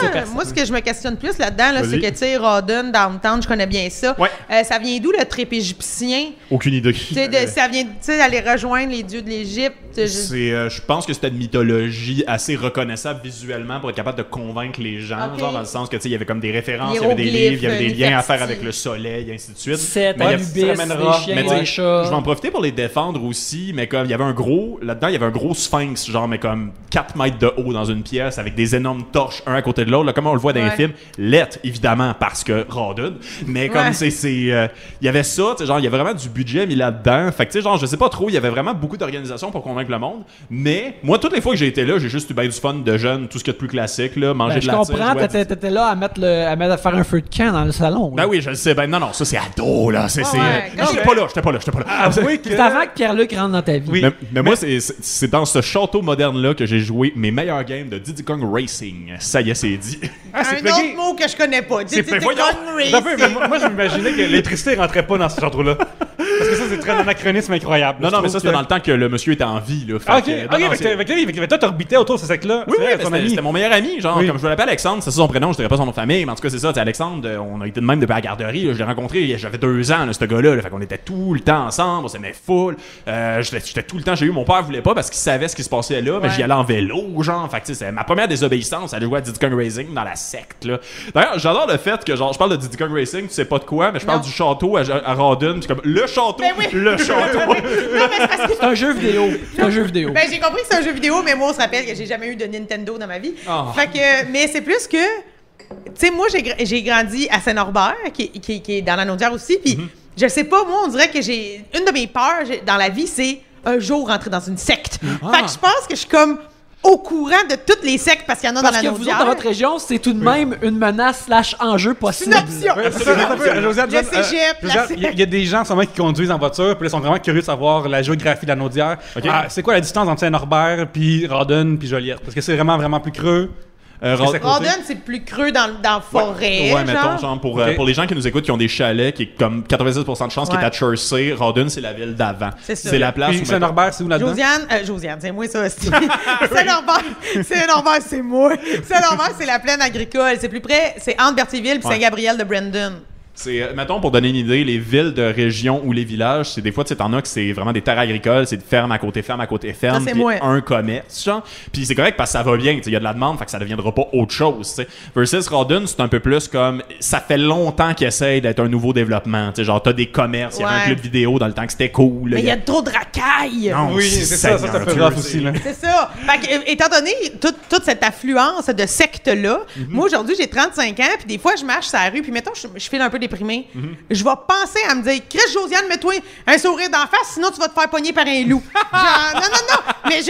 ce que je me questionne plus là-dedans, là, c'est que, tu sais, Rawdon, Downtown, je connais bien ça. Ouais. Ça vient d'où le trip égyptien? Aucune idée. Ça vient, tu sais, d'aller rejoindre les dieux de l'Égypte. Je pense que c'était une mythologie assez reconnaissable visuellement pour être capable de convaincre les gens, genre dans le sens que, tu sais, il y avait comme des références, il y avait des livres, il y avait des liens à faire avec le soleil, et ainsi de suite. Anubis, les chiens, les chats. Je vais en profiter pour les défendre aussi, mais comme il y avait un gros, là-dedans, il y avait un gros sphinx, genre, mais comme 4 mètres de haut dans une pièce avec des énormes torches un à côté de l'autre, là, comme on le voit dans les films. Lettre, évidemment, parce que Rawdon, mais comme il y avait ça, tu sais, genre, il y avait vraiment du budget mis là-dedans. Fait que, tu sais, genre, je sais pas trop, il y avait vraiment beaucoup d'organisations pour convaincre le monde, mais moi, toutes les fois que j'ai été là, j'ai juste eu bien du fun de jeune, tout ce qu'il y a de plus classique, là, manger de la tire. Je comprends, t'étais là à faire un feu de camp dans le salon. Ben oui, je le sais, ben non, ça c'est ado, là, j'étais pas là. C'est avant que Pierre-Luc rentre dans ta vie. Oui. Mais moi, c'est dans ce château moderne-là que j'ai joué mes meilleurs games de Diddy Kong Racing. Ça y est, c'est dit. Un autre mot que je connais pas. Diddy Kong Racing. Moi, je m'imaginais que l'électricité rentrait pas dans ce château-là. Parce que ça, c'est très un anachronisme incroyable. Non, mais ça, c'était dans le temps que le monsieur était en vie. Là. Ok, toi, t'orbitais autour de ce sec-là. Oui, c'était mon meilleur ami. Genre, comme je l'appelle Alexandre, c'est ça son prénom, je dirais pas son nom de famille, mais en tout cas, c'est ça. Alexandre, on a été de même depuis la garderie. Je l'ai rencontré, j'avais 2 ans, ce gars-là. Fait qu'on était tout le temps ensemble, on s'aimait full. J'étais tout le temps chez lui. Mon père voulait pas parce qu'il savait ce qui se passait là, mais j'y allais en vélo, genre. Fait que, c'est ma première désobéissance, aller jouer à Diddy Kong Racing dans la secte, là. D'ailleurs, j'adore le fait que, genre, je parle de Diddy Kong Racing, tu sais pas de quoi, mais je parle du château à Rawdon, c'est comme le château, le château. C'est un jeu vidéo. Ben, j'ai compris que c'est un jeu vidéo, mais moi, on se rappelle que j'ai jamais eu de Nintendo dans ma vie. Fait que, mais c'est plus que, tu sais, moi, j'ai grandi à Saint-Norbert, qui est dans la Naudière aussi, puis je sais pas, moi, on dirait que une de mes peurs dans la vie, c'est un jour rentrer dans une secte. Fait que je pense que je suis comme au courant de toutes les sectes parce qu'il y en a dans la Parce que vous Naudière. autres, dans votre région, c'est tout de même une menace / enjeu C'est une possible. option. Josiane, Le cégep, la il y a des gens sûrement qui conduisent en voiture, puis ils sont vraiment curieux de savoir la géographie de la Naudière. C'est quoi la distance entre Saint-Norbert, puis Rawdon, puis Joliette? Parce que c'est vraiment, vraiment plus creux. Rawdon, c'est plus creux dans la forêt. Ouais, mettons, genre, pour les gens qui nous écoutent, qui ont des chalets, qui est comme 96% de chance qui est à Chertsey, Rawdon, c'est la ville d'avant. C'est ça. C'est la place Puis où. Saint-Norbert, c'est où là-dedans? Josiane, c'est moi ça aussi. Saint-Norbert, c'est moi. Saint-Norbert, c'est la plaine agricole. C'est plus près, c'est entre Berthierville et Saint-Gabriel de Brandon. C'est, mettons, pour donner une idée, les villes de région ou les villages, c'est des fois, tu sais, t'en as que c'est vraiment des terres agricoles, c'est de ferme à côté ferme, Ça, c'est puis moi. un commerce, genre. Puis c'est correct parce que ça va bien, tu sais, il y a de la demande, fait que ça deviendra pas autre chose, tu sais. Versus Rawdon, c'est un peu plus comme, ça fait longtemps qu'ils essayent d'être un nouveau développement, tu sais, genre, t'as des commerces, il y avait un club vidéo dans le temps que c'était cool. Mais il y a trop de racailles. Non, Oui, c'est ça fait rough aussi, là. C'est ça. Fait que, étant donné toute cette affluence de sectes-là, moi, aujourd'hui, j'ai 35 ans, puis des fois, je marche sur la rue, puis mettons, je file un peu déprimé. Je vais penser à me dire, Chris Josiane, mets-toi un sourire d'en face, sinon tu vas te faire pogner par un loup. Genre, non. Mais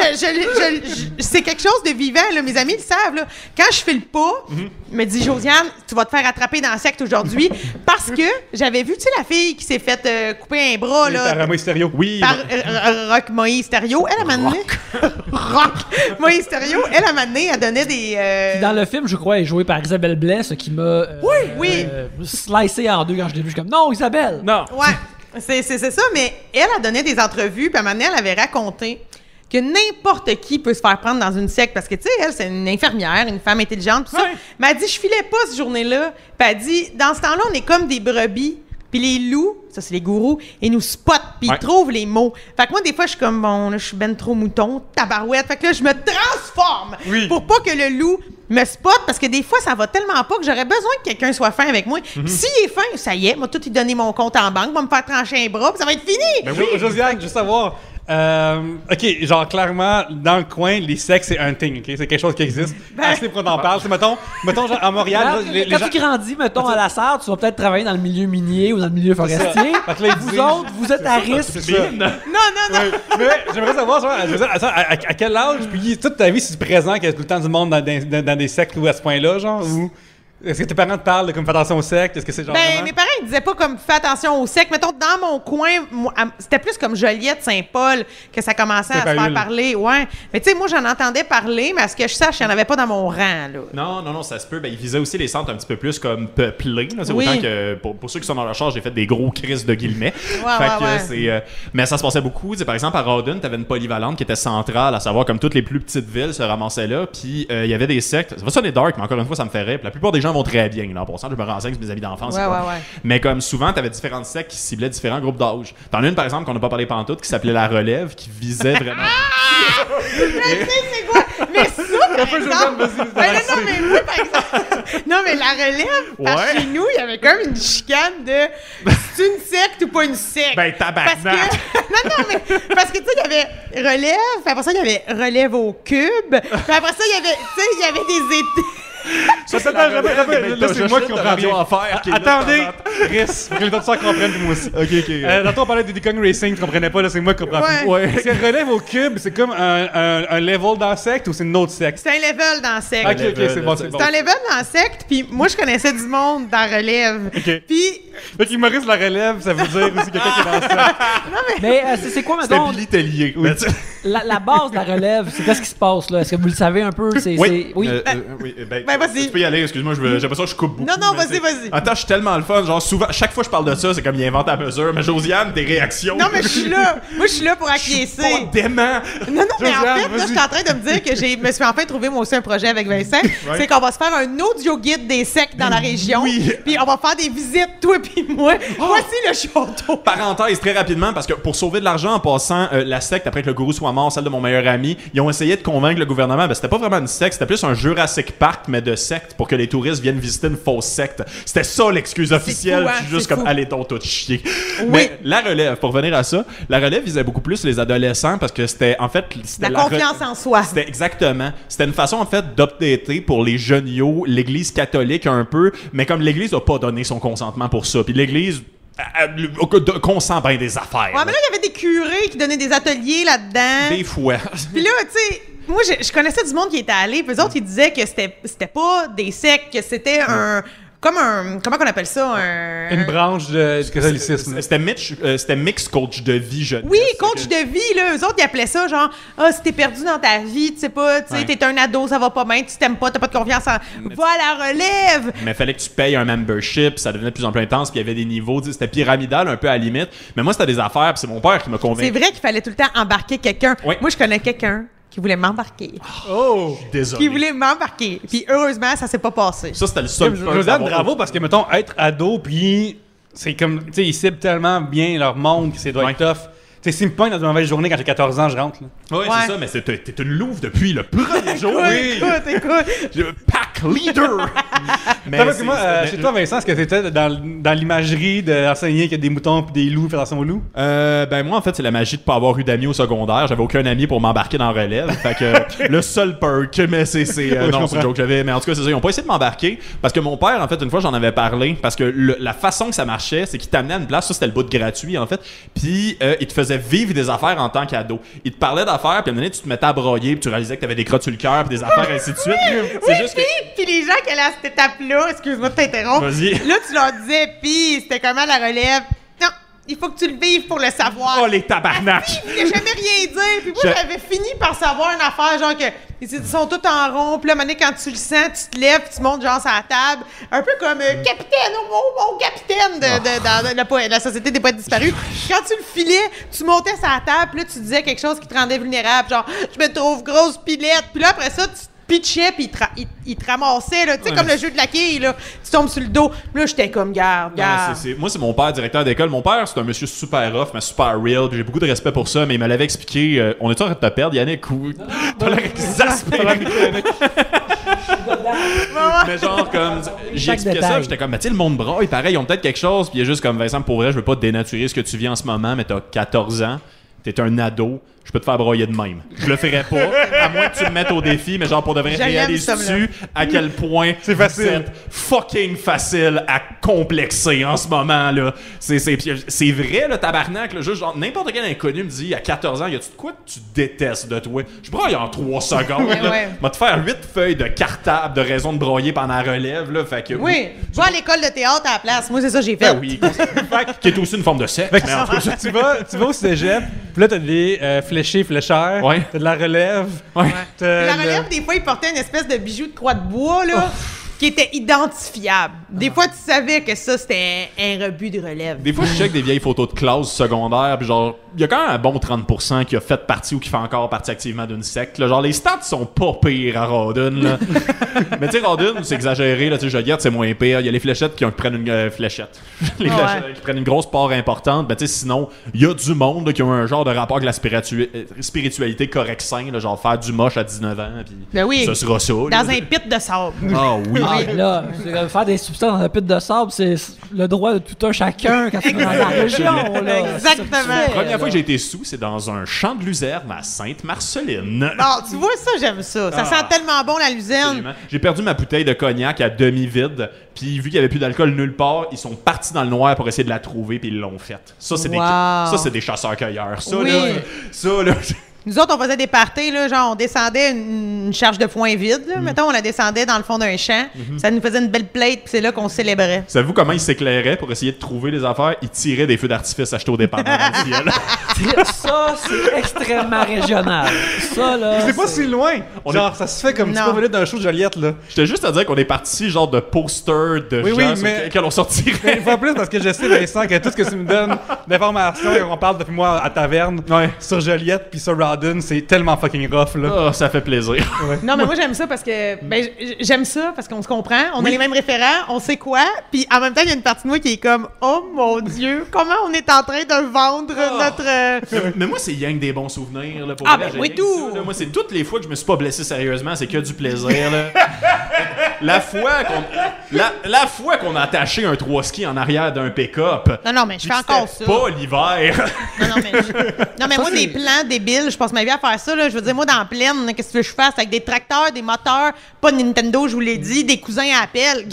c'est quelque chose de vivant, là. Mes amis le savent, là. Quand je file pas, me dit Josiane, tu vas te faire attraper dans la secte aujourd'hui, parce que j'avais vu, tu sais, la fille qui s'est faite couper un bras, là. Par Moïse Thériault. Oui. Par Rock Moïse Thériault. Elle a mané. Rock Moïse Thériault. Elle a mané, elle donnait des. Puis dans le film, je crois, elle est jouée par Isabelle Blais, ce qui m'a Oui. slicé en deux quand je l'ai vu. Je suis comme, non, Isabelle! Non. Ouais, c'est ça, mais elle a donné des entrevues, puis à un moment donné, elle avait raconté que n'importe qui peut se faire prendre dans une secte, parce que, tu sais, elle, c'est une infirmière, une femme intelligente, tout ça. Mais elle dit, je filais pas cette journée-là. Puis elle dit, dans ce temps-là, on est comme des brebis, puis les loups, ça c'est les gourous, ils nous spotent, puis ils trouvent les mots. Fait que moi, des fois, je suis comme, bon, là, je suis ben trop mouton, tabarouette. Fait que là, je me transforme pour pas que le loup me spotte, parce que des fois, ça va tellement pas que j'aurais besoin que quelqu'un soit fin avec moi. S'il est fin, ça y est, moi, tout lui donner mon compte en banque, va me faire trancher un bras, puis ça va être fini. Ben oui, Josiane, juste savoir. OK, genre, clairement, dans le coin, les sectes, c'est un thing, OK? C'est quelque chose qui existe. Assez pour qu'on en parle. C'est, mettons, genre, à Montréal, là, les Quand gens... tu grandis, mettons, à la Sarre, tu vas peut-être travailler dans le milieu minier ou dans le milieu forestier. Fait que là, ils Vous disent- autres, vous êtes à risque. Non. Ouais, mais j'aimerais savoir, genre, je veux dire, à quel âge, puis toute ta vie, c'est présent qu'il y a tout le temps du monde dans des sectes ou à ce point-là, genre, ou... Est-ce que tes parents te parlent de comme fais attention aux sectes? Est-ce que c'est genre. Ben, vraiment... mes parents, ils disaient pas comme fais attention aux sectes. Mettons, dans mon coin, c'était plus comme Joliette, Saint-Paul, que ça commençait à se faire parler. Ouais. Mais tu sais, moi, j'en entendais parler, mais à ce que je sache, il n'y en avait pas dans mon rang, là. Non, ça se peut. Ben, ils visaient aussi les centres un petit peu plus comme peuplés. Là. C'est Oui. autant que, pour ceux qui sont dans leur charge, j'ai fait des gros crises de guillemets. Ouais. C'est, mais ça se passait beaucoup. Par exemple, à Rawdon, tu avais une polyvalente qui était centrale, à savoir comme toutes les plus petites villes se ramassaient là. Puis il y avait des sectes. Ça va sonner dark, mais encore une fois, ça me ferait. Puis la plupart des gens vont très bien. Là, en passant, je me renseigne sur mes amis d'enfance. Ouais. Mais comme souvent, tu avais différentes sectes qui ciblaient différents groupes d'âge. T'en as une, par exemple, qu'on n'a pas parlé pantoute, qui s'appelait La Relève, qui visait vraiment. Je sais c'est quoi. Mais ça, par exemple... non, mais moi, par exemple... Non, mais la relève, parce que chez nous, il y avait comme une chicane de... C'est une secte ou pas une secte? Ben, tabarnak! Parce que... non, mais... Parce que, tu sais, il y avait relève, puis après ça, il y avait relève au cube, puis après ça, il y avait... Tu sais, il y avait des étés... Là, c'est moi qui comprends rien. Attendez, Chris, pour que les autres soeurs comprennent, puis moi aussi. OK. Tantôt, on parlait de Decon Racing, tu comprenais pas, là, c'est moi qui comprends plus. Ouais. Est-ce que relève au cube, c'est comme un level dans la secte ou c'est une autre secte? C'est un level dans la secte. OK, c'est bon, c'est bon. C'est un level dans la secte, puis moi, je connaissais du monde dans relève. OK. Puis... Fait qu'humoriste la relève, ça veut dire aussi quelqu'un qui est dans la secte. Mais c'est quoi, C'était mettons, Billy Tellier. Oui. la base de la relève? C'est qu'est-ce qui se passe, là? Est-ce que vous le savez un peu? Oui. Oui. Ben, vas-y. Tu peux y aller, excuse-moi, j'ai pas ça, je coupe beaucoup. Non, mais vas-y. Attends, je suis tellement le fun. Genre, souvent, chaque fois que je parle de ça, c'est comme il invente à mesure. Mais Josiane, tes réactions. Non, mais je suis là. Moi, je suis là pour acquiescer. Pas dément. Non, mais en Josiane, fait, là, je suis en train de me dire que je me suis enfin trouvé moi aussi un projet avec Vincent. C'est qu'on va se faire un audio guide des sectes dans la région. Oui. Puis on va faire des visites, toi puis moi. Voici le château. Parenthèse très rapidement, parce que pour sauver de l'argent en passant, la secte, après que le gourou soit mort, celle de mon meilleur ami, ils ont essayé de convaincre le gouvernement. Ben, c'était pas vraiment une secte, c'était plus un Jurassic Park, mais de secte, pour que les touristes viennent visiter une fausse secte. C'était ça l'excuse officielle. fou, hein, Je suis juste c'est comme, fou. allez donc tout chier. Oui. Mais la relève, pour revenir à ça, la relève visait beaucoup plus les adolescents parce que c'était, en fait, c'était La confiance en soi. C'était exactement. C'était une façon, en fait, d'updater pour les jeunes yo, l'Église catholique un peu, mais comme l'Église n'a pas donné son consentement pour ça. Puis l'Église qu'on sent bien des affaires. Ouais, mais là, il y avait des curés qui donnaient des ateliers là-dedans. Des fois. Puis là, tu sais, moi, je connaissais du monde qui était allé, puis eux autres, ils disaient que c'était pas des sectes, que c'était comme un... Comment qu'on appelle ça? Une branche du catholicisme. C'était mix coach de vie, je Oui, coach de vie, là. Eux autres, ils appelaient ça genre, si t'es perdu dans ta vie, tu sais pas, tu sais, t'es un ado, ça va pas bien, tu t'aimes pas, t'as pas de confiance en. Va à la relève! Mais fallait que tu payes un membership, ça devenait de plus en plus intense, puis il y avait des niveaux, c'était pyramidal un peu à la limite. Mais moi, c'était des affaires, puis c'est mon père qui m'a convaincu. C'est vrai qu'il fallait tout le temps embarquer quelqu'un. Oui. Moi, je connais quelqu'un qui voulait m'embarquer. Oh! Désolé. Qui voulait m'embarquer. Puis heureusement, ça s'est pas passé. Ça, c'était le seul Je vous donne bravo parce que, mettons, être ado, puis c'est comme, tu sais, ils ciblent tellement bien leur monde que c'est doit être tough. Tu sais, si me pogne dans une mauvaise journée quand j'ai 14 ans, je rentre. Là. Oui, Ouais. c'est ça, mais t'es une louve depuis le premier jour. Écoute. Pack leader! Mais Parce que moi, chez toi, Vincent, est-ce que c'était dans l'imagerie d'enseigner qu'il y a des moutons et des loups, faire attention aux loups? Ben moi, en fait, c'est la magie de pas avoir eu d'amis au secondaire. J'avais aucun ami pour m'embarquer dans la relève. Fait que le seul perk, mais c'est non, c'est une joke que j'avais. Mais en tout cas, c'est ça. Ils ont pas essayé de m'embarquer parce que mon père, en fait, une fois, j'en avais parlé parce que la façon que ça marchait, c'est qu'il t'amenait à une place. Ça, c'était le bout de gratuit, en fait. Puis il te faisait vivre des affaires en tant qu'ado. Il te parlait d'affaires, puis à un moment donné, tu te mettais à broyer, puis tu réalisais que t'avais des crottes sur le cœur, puis des affaires, ainsi de suite. C'est juste que... Puis les gens qui allaient à cette étape-là, excuse-moi de t'interrompre, Vas-y. là, tu leur disais, puis c'était comment la relève? Non, il faut que tu le vives pour le savoir. Oh, les tabarnak! Puis il voulait jamais rien dire. Puis moi, j'avais fini par savoir une affaire, genre que ils sont tous en rond. Puis là, à un moment donné, quand tu le sens, tu te lèves, puis tu montes genre sur la table. Un peu comme capitaine, mon capitaine de la Société des poètes disparus. Quand tu le filais, tu montais sur la table, puis là, tu disais quelque chose qui te rendait vulnérable. Genre, je me trouve grosse pilette. Puis là, après ça, tu pitchait puis il te ramassait là, tu sais, comme le jeu de la quille là, tu tombes sur le dos. Là, j'étais comme garde. Moi, c'est mon père, directeur d'école. Mon père, c'est un monsieur super rough, mais super real. J'ai beaucoup de respect pour ça, mais il me l'avait expliqué. On est en train de te perdre, Yannick, ou t'as l'air exaspéré. Mais genre, comme, j'ai expliqué ça, j'étais comme, tu sais, le monde braille, pareil, ils ont peut-être quelque chose, puis il y a juste comme, Vincent, pour vrai, je veux pas dénaturer ce que tu vis en ce moment, mais t'as 14 ans, t'es un ado. Je peux te faire broyer de même. Je le ferais pas, à moins que tu me mettes au défi, mais genre pour de vrai, réalises-tu à quel point c'est facile, fucking facile à complexer en ce moment là. C'est vrai le tabarnak, là, juste genre n'importe quel inconnu me dit à 14 ans, y a-tu de quoi que tu détestes de toi? Je broye en 3 secondes. Va te faire 8 feuilles de cartable de raison de broyer pendant la relève là, fait que oui. Va à l'école de théâtre à la place. Moi c'est ça que j'ai fait. Ben oui, qui est aussi une forme de sexe. Mais en tout cas, tu vas au cégep, puis là t'as des flécheurs, ouais. T'as de la relève. Ouais. La relève, des fois, ils portaient une espèce de bijou de croix de bois, là, qui était identifiable. Des fois, tu savais que ça, c'était un rebut de relève. Des fois, je check des vieilles photos de classe secondaire, puis genre, il y a quand même un bon 30% qui a fait partie ou qui fait encore partie activement d'une secte. Là. Genre, les stats sont pas pires à Rawdon, là. Mais tu sais, Rawdon, c'est exagéré, là, tu sais, Joliette, c'est moins pire. Il y a les fléchettes qui prennent une fléchette. Les fléchettes qui prennent une grosse part importante. Ben, tu sais, sinon, il y a du monde là, qui a un genre de rapport avec la spiritualité correct sain, là, genre faire du moche à 19 ans, puis ben oui, ça sera ça. Dans là. un pit de sable. Ah oui. Là, faire des substances dans un pit de sable, c'est le droit de tout un chacun quand tu es dans la région. Là. Exactement. La première fois que j'ai été sous, c'est dans un champ de luzerne à Sainte-Marceline. Non, tu vois ça, j'aime ça. Ça sent tellement bon, la luzerne. Absolument. J'ai perdu ma bouteille de cognac à demi-vide, puis vu qu'il n'y avait plus d'alcool nulle part, ils sont partis dans le noir pour essayer de la trouver, puis ils l'ont faite. Ça, c'est des chasseurs-cueilleurs. Ça, oui. là... Nous autres, on faisait des parties, là, genre, on descendait une charge de foin vide, là, mettons, on la descendait dans le fond d'un champ. Ça nous faisait une belle plate, puis c'est là qu'on célébrait. Savez-vous comment ils s'éclairaient pour essayer de trouver des affaires? Ils tiraient des feux d'artifice achetés au dépanneur dans le ciel. Ça, c'est extrêmement régional. Ça, là. C'est pas si loin. Genre, ça se fait comme 10 minutes d'un show de Joliette, là. J'étais juste à dire qu'on est parti, genre, de posters de gens sur lesquels on sortirait. Une fois plus, parce que je sais, Vincent, que tout ce que tu me donnes d'informations, on parle depuis moi à taverne, sur Joliette, puis sur Rawdon, c'est tellement fucking rough, là. Oh, ça fait plaisir. Non, mais moi, j'aime ça parce que... Ben, j'aime ça parce qu'on se comprend. On a les mêmes référents, on sait quoi. Puis en même temps, il y a une partie de moi qui est comme « Oh mon Dieu, comment on est en train de vendre notre... » Mais moi, c'est rien que des bons souvenirs, là, pour ah, vrai, ben oui, tout! Ça, là. Moi, c'est toutes les fois que je me suis pas blessé sérieusement, c'est que du plaisir, là. La fois qu'on a attaché un 3 ski en arrière d'un pick-up. Non, mais je fais encore ça. Pas l'hiver. Non, mais moi, des plans débiles, je passe ma vie à faire ça. Là. Je veux dire, moi, dans la plaine, qu'est-ce que tu veux que je fasse? Avec des tracteurs, des moteurs, pas de Nintendo, je vous l'ai dit, des cousins à appel.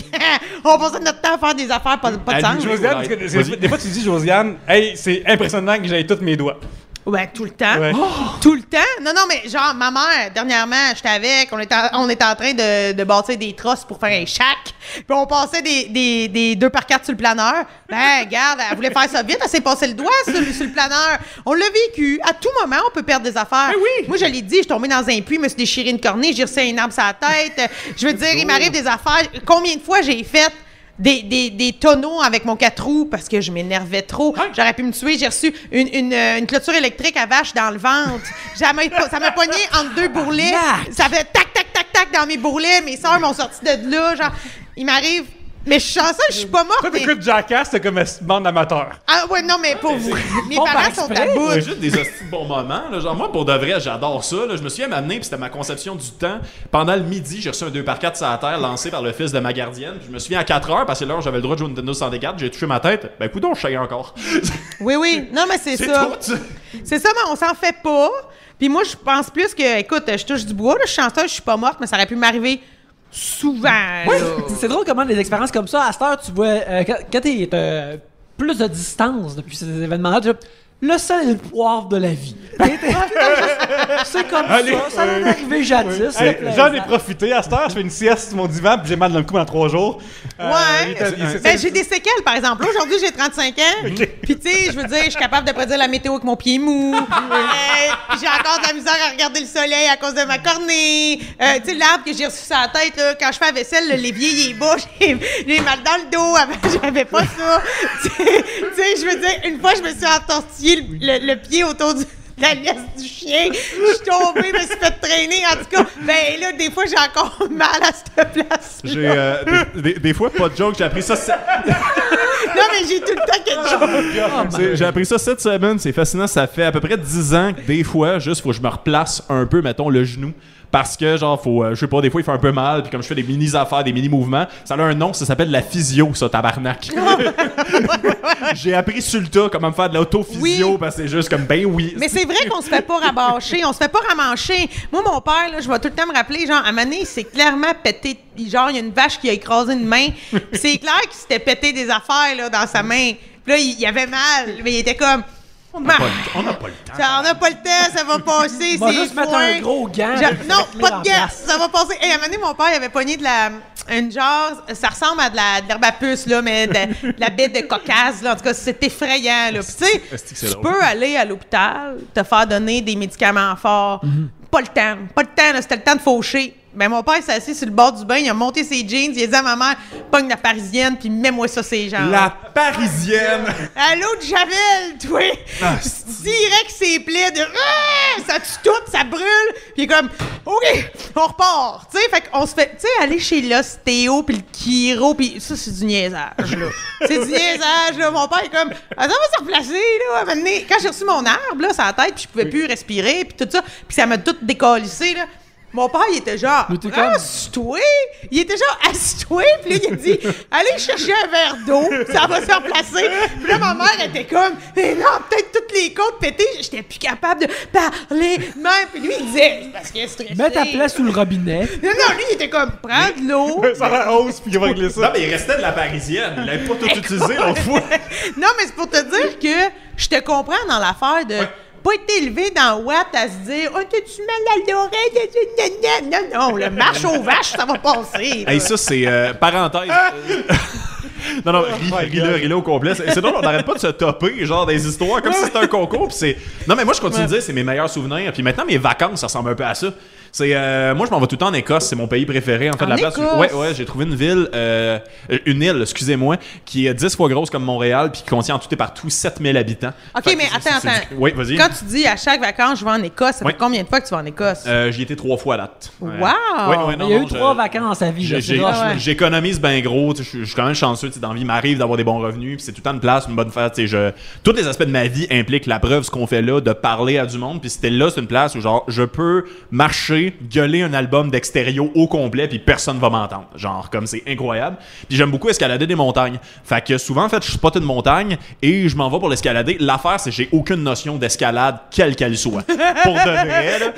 On passait notre temps à faire des affaires pas de sens. Josiane, parce que des fois, tu dis, Josiane, hey, c'est impressionnant que j'aie tous mes doigts. Ouais, tout le temps. Ouais. Tout le temps. Non, mais genre, ma mère, dernièrement, j'étais avec, on était en train de bâtir des trosses pour faire un shack. Puis on passait des 2x4 sur le planeur. Ben, regarde, elle voulait faire ça vite, elle s'est passé le doigt sur le planeur. On l'a vécu. À tout moment, on peut perdre des affaires. Ben oui. Moi, je l'ai dit, je suis tombée dans un puits, je me suis déchiré une cornée, j'ai reçu un arbre sur la tête. Je veux dire, il m'arrive des affaires. Combien de fois j'ai fait des tonneaux avec mon 4 roues parce que je m'énervais trop. J'aurais pu me tuer. J'ai reçu une clôture électrique à vache dans le ventre. Ça m'a pogné entre 2 bourrelets. Ça fait tac, tac, tac, tac dans mes bourrelets. Mes sœurs m'ont sorti de là. Genre, il m'arrive... Mais je suis chanceuse, je suis pas morte. Quand t'écoutes Jackass, c'est comme une bande amateur. Ah ouais, non, mais pour vous. Mes parents sont à bout. C'est juste des hosties de bons moments. Là. Genre, moi, pour de vrai, j'adore ça. Là. Je me souviens m'amener, puis c'était ma conception du temps. Pendant le midi, j'ai reçu un 2x4 sur la terre lancé par le fils de ma gardienne. Puis je me souviens à 4 heures, parce que là, j'avais le droit de jouer au Nintendo 64. J'ai touché ma tête. Ben, écoute, je sais encore. Oui. Non, mais c'est ça. Tout. C'est ça, mais on s'en fait pas. Puis moi, je pense plus que, écoute, je touche du bois. Là, je suis chanceuse, je suis pas morte, mais ça aurait pu m'arriver souvent. Ouais, c'est drôle comment des expériences comme ça, à cette heure, tu vois, quand t'es plus de distance depuis ces événements-là, tu vois, le sel et le poivre de la vie. C'est comme ça m'est arrivé jadis. Hey, j'en ai profité. À cette heure, je fais une sieste sur mon divan puis j'ai mal dans le cou pendant 3 jours. Ben, j'ai des séquelles, par exemple. Là, aujourd'hui, j'ai 35 ans. Puis, tu sais, je veux dire, je suis capable de prédire la météo avec mon pied mou. J'ai encore de la misère à regarder le soleil à cause de ma cornée. Tu sais, l'arbre que j'ai reçu sur la tête, là, quand je fais la vaisselle, l'évier, il est bas. J'ai mal dans le dos. Avant, j'avais pas ça. Tu sais, je veux dire, une fois, je me suis entortillé le pied autour de la laisse du chien. Je suis tombée, je me suis fait traîner. En tout cas, ben là, des fois, j'ai encore mal à cette place. Des fois, pas de joke, j'ai appris ça. Non, mais j'ai tout le temps quelque chose. J'ai appris ça cette semaine, c'est fascinant. Ça fait à peu près 10 ans que des fois, juste, faut que je me replace un peu, mettons, le genou. Parce que, genre, faut, je sais pas, des fois, il fait un peu mal, puis comme je fais des mini-affaires, des mini-mouvements, ça a un nom, ça s'appelle la physio, ça, tabarnak. J'ai appris sur le tas comment me faire de l'auto-physio, parce que c'est juste comme, ben oui. Mais c'est vrai qu'on se fait pas rabâcher, on se fait pas ramancher. Moi, mon père, là, je vais tout le temps me rappeler, genre, à un moment donné, il s'est clairement pété, genre, il y a une vache qui a écrasé une main, puis c'est clair qu'il s'était pété des affaires, là, dans sa main. Puis là, il avait mal, mais il était comme... On n'a pas le temps. On n'a pas le temps, ça va passer. On va juste mettre un gros gant. Non, pas de gant, ça va passer. Et à un moment donné, mon père, il avait pogné une genre, ça ressemble à de l'herbe à puce, là, mais de la baie de cocasse, là. En tout cas, c'est effrayant, là. Puis, tu sais, tu peux aller à l'hôpital, te faire donner des médicaments forts. Pas le temps, là, c'était le temps de faucher. Ben, mon père s'est assis sur le bord du bain, il a monté ses jeans, il a dit à ma mère, pogne la parisienne, puis mets-moi ça, ces gens. La parisienne! À l'eau de Javel, toi! Direct ses plaies de. Ça tue tout, ça brûle, puis il est comme, OK, on repart. Tu sais, fait qu'on se fait, tu sais, aller chez l'ostéo, puis le chiro, puis ça, c'est du niaisage, là. C'est du niaisage, là. Mon père est comme, ça va se replacer, là. À un moment donné, quand j'ai reçu mon arbre, là, sur la tête, puis je pouvais plus respirer, puis tout ça, puis ça m'a tout décalissé, là. Mon père, il était genre, assis-toi. Il était genre, assis-toi. Puis là, il a dit, allez chercher un verre d'eau, ça va se replacer. Puis là, ma mère était comme, mais non, peut-être toutes les côtes pétées. J'étais plus capable de parler même. Puis lui, il disait, c'est parce qu'il est stressé. Mets ta place sous le robinet. Non, lui, il était comme, prends de l'eau. Ça la hausse, puis il va régler ça. Non, mais il restait de la parisienne. Il l'avait pas tout utilisé l'autre fois. Non, mais c'est pour te dire que je te comprends dans l'affaire de... pas été élevé dans Watt à se dire « Oh, t'as-tu mal à l'oreille? » Non, le marche aux vaches, ça va passer. Hey, ça, c'est... parenthèse. Non, ris-le au complet. C'est drôle, on n'arrête pas de se topper, genre, des histoires, comme si c'était un concours. Puis c'est... Non, mais moi, je continue de dire, c'est mes meilleurs souvenirs. Puis maintenant, mes vacances, ça ressemble un peu à ça. C'est moi je m'en vais tout le temps en Écosse, c'est mon pays préféré en fait de la place. Ouais, j'ai trouvé une île, excusez-moi, qui est 10 fois grosse comme Montréal puis qui contient en tout et partout 7000 habitants. OK, mais attends. Oui, vas-y. Quand tu dis à chaque vacances je vais en Écosse, ça fait combien de fois que tu vas en Écosse? J'y étais 3 fois à date. Wow! Ouais, il y a eu 3 vacances dans sa vie. J'économise bien gros, je suis quand même chanceux, sais, dans la vie, il m'arrive d'avoir des bons revenus, puis c'est tout le temps une place, une bonne fête, tu sais, tous les aspects de ma vie impliquent la preuve, ce qu'on fait là, de parler à du monde, puis c'était là, c'est une place où genre, je peux marcher, gueuler un album d'extérieur au complet, puis personne va m'entendre. Genre, comme c'est incroyable. Puis j'aime beaucoup escalader des montagnes. Fait que souvent, en fait, je spot une montagne et je m'en vais pour l'escalader. L'affaire, c'est que j'ai aucune notion d'escalade, quelle qu'elle soit. Pour de vrai, là.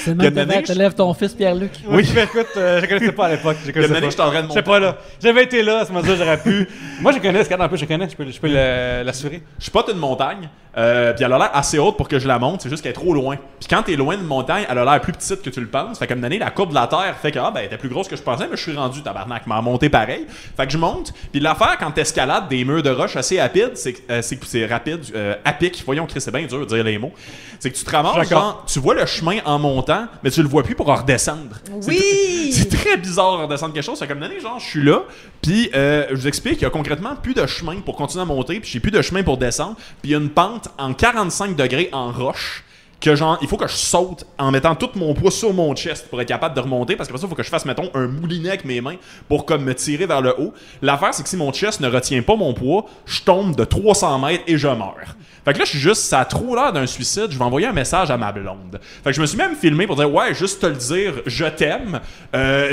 C'est même que tu lèves ton fils Pierre-Luc. Oui, mais écoute, je connaissais pas à l'époque. Je connaissais pas. Je t'en Je sais pas là. J'avais été là, ce moment-là, j'aurais pu. Moi, je connais l'escalade un peu, je peux l'assurer. Je spot une montagne, puis elle a l'air assez haute pour que je la monte, c'est juste qu'elle est trop loin. Puis quand t'es loin d'une montagne, elle a l'air plus petite que tu le penses. Fait que donné, la courbe de la Terre fait que elle était plus grosse que je pensais, mais je suis rendu tabarnak, m'a monté pareil. Fait que je monte, puis l'affaire quand t'escalades des murs de roche assez rapides, c'est rapide, à pic, voyons Chris, c'est bien dur de dire les mots. C'est que tu te ramasses, genre, tu vois le chemin en montant, mais tu le vois plus pour en redescendre. Oui! C'est très bizarre de redescendre quelque chose. Fait comme donné, genre, je suis là, puis je vous explique, il y a concrètement plus de chemin pour continuer à monter, puis j'ai plus de chemin pour descendre, puis il y a une pente en 45 degrés en roche, que genre, il faut que je saute en mettant tout mon poids sur mon chest pour être capable de remonter, parce que ça, il faut que je fasse, mettons, un moulinet avec mes mains pour comme me tirer vers le haut. L'affaire, c'est que si mon chest ne retient pas mon poids, je tombe de 300 mètres et je meurs. Fait que là, je suis juste, ça a trop l'air d'un suicide, je vais envoyer un message à ma blonde. Fait que je me suis même filmé pour dire, ouais, juste te le dire, je t'aime.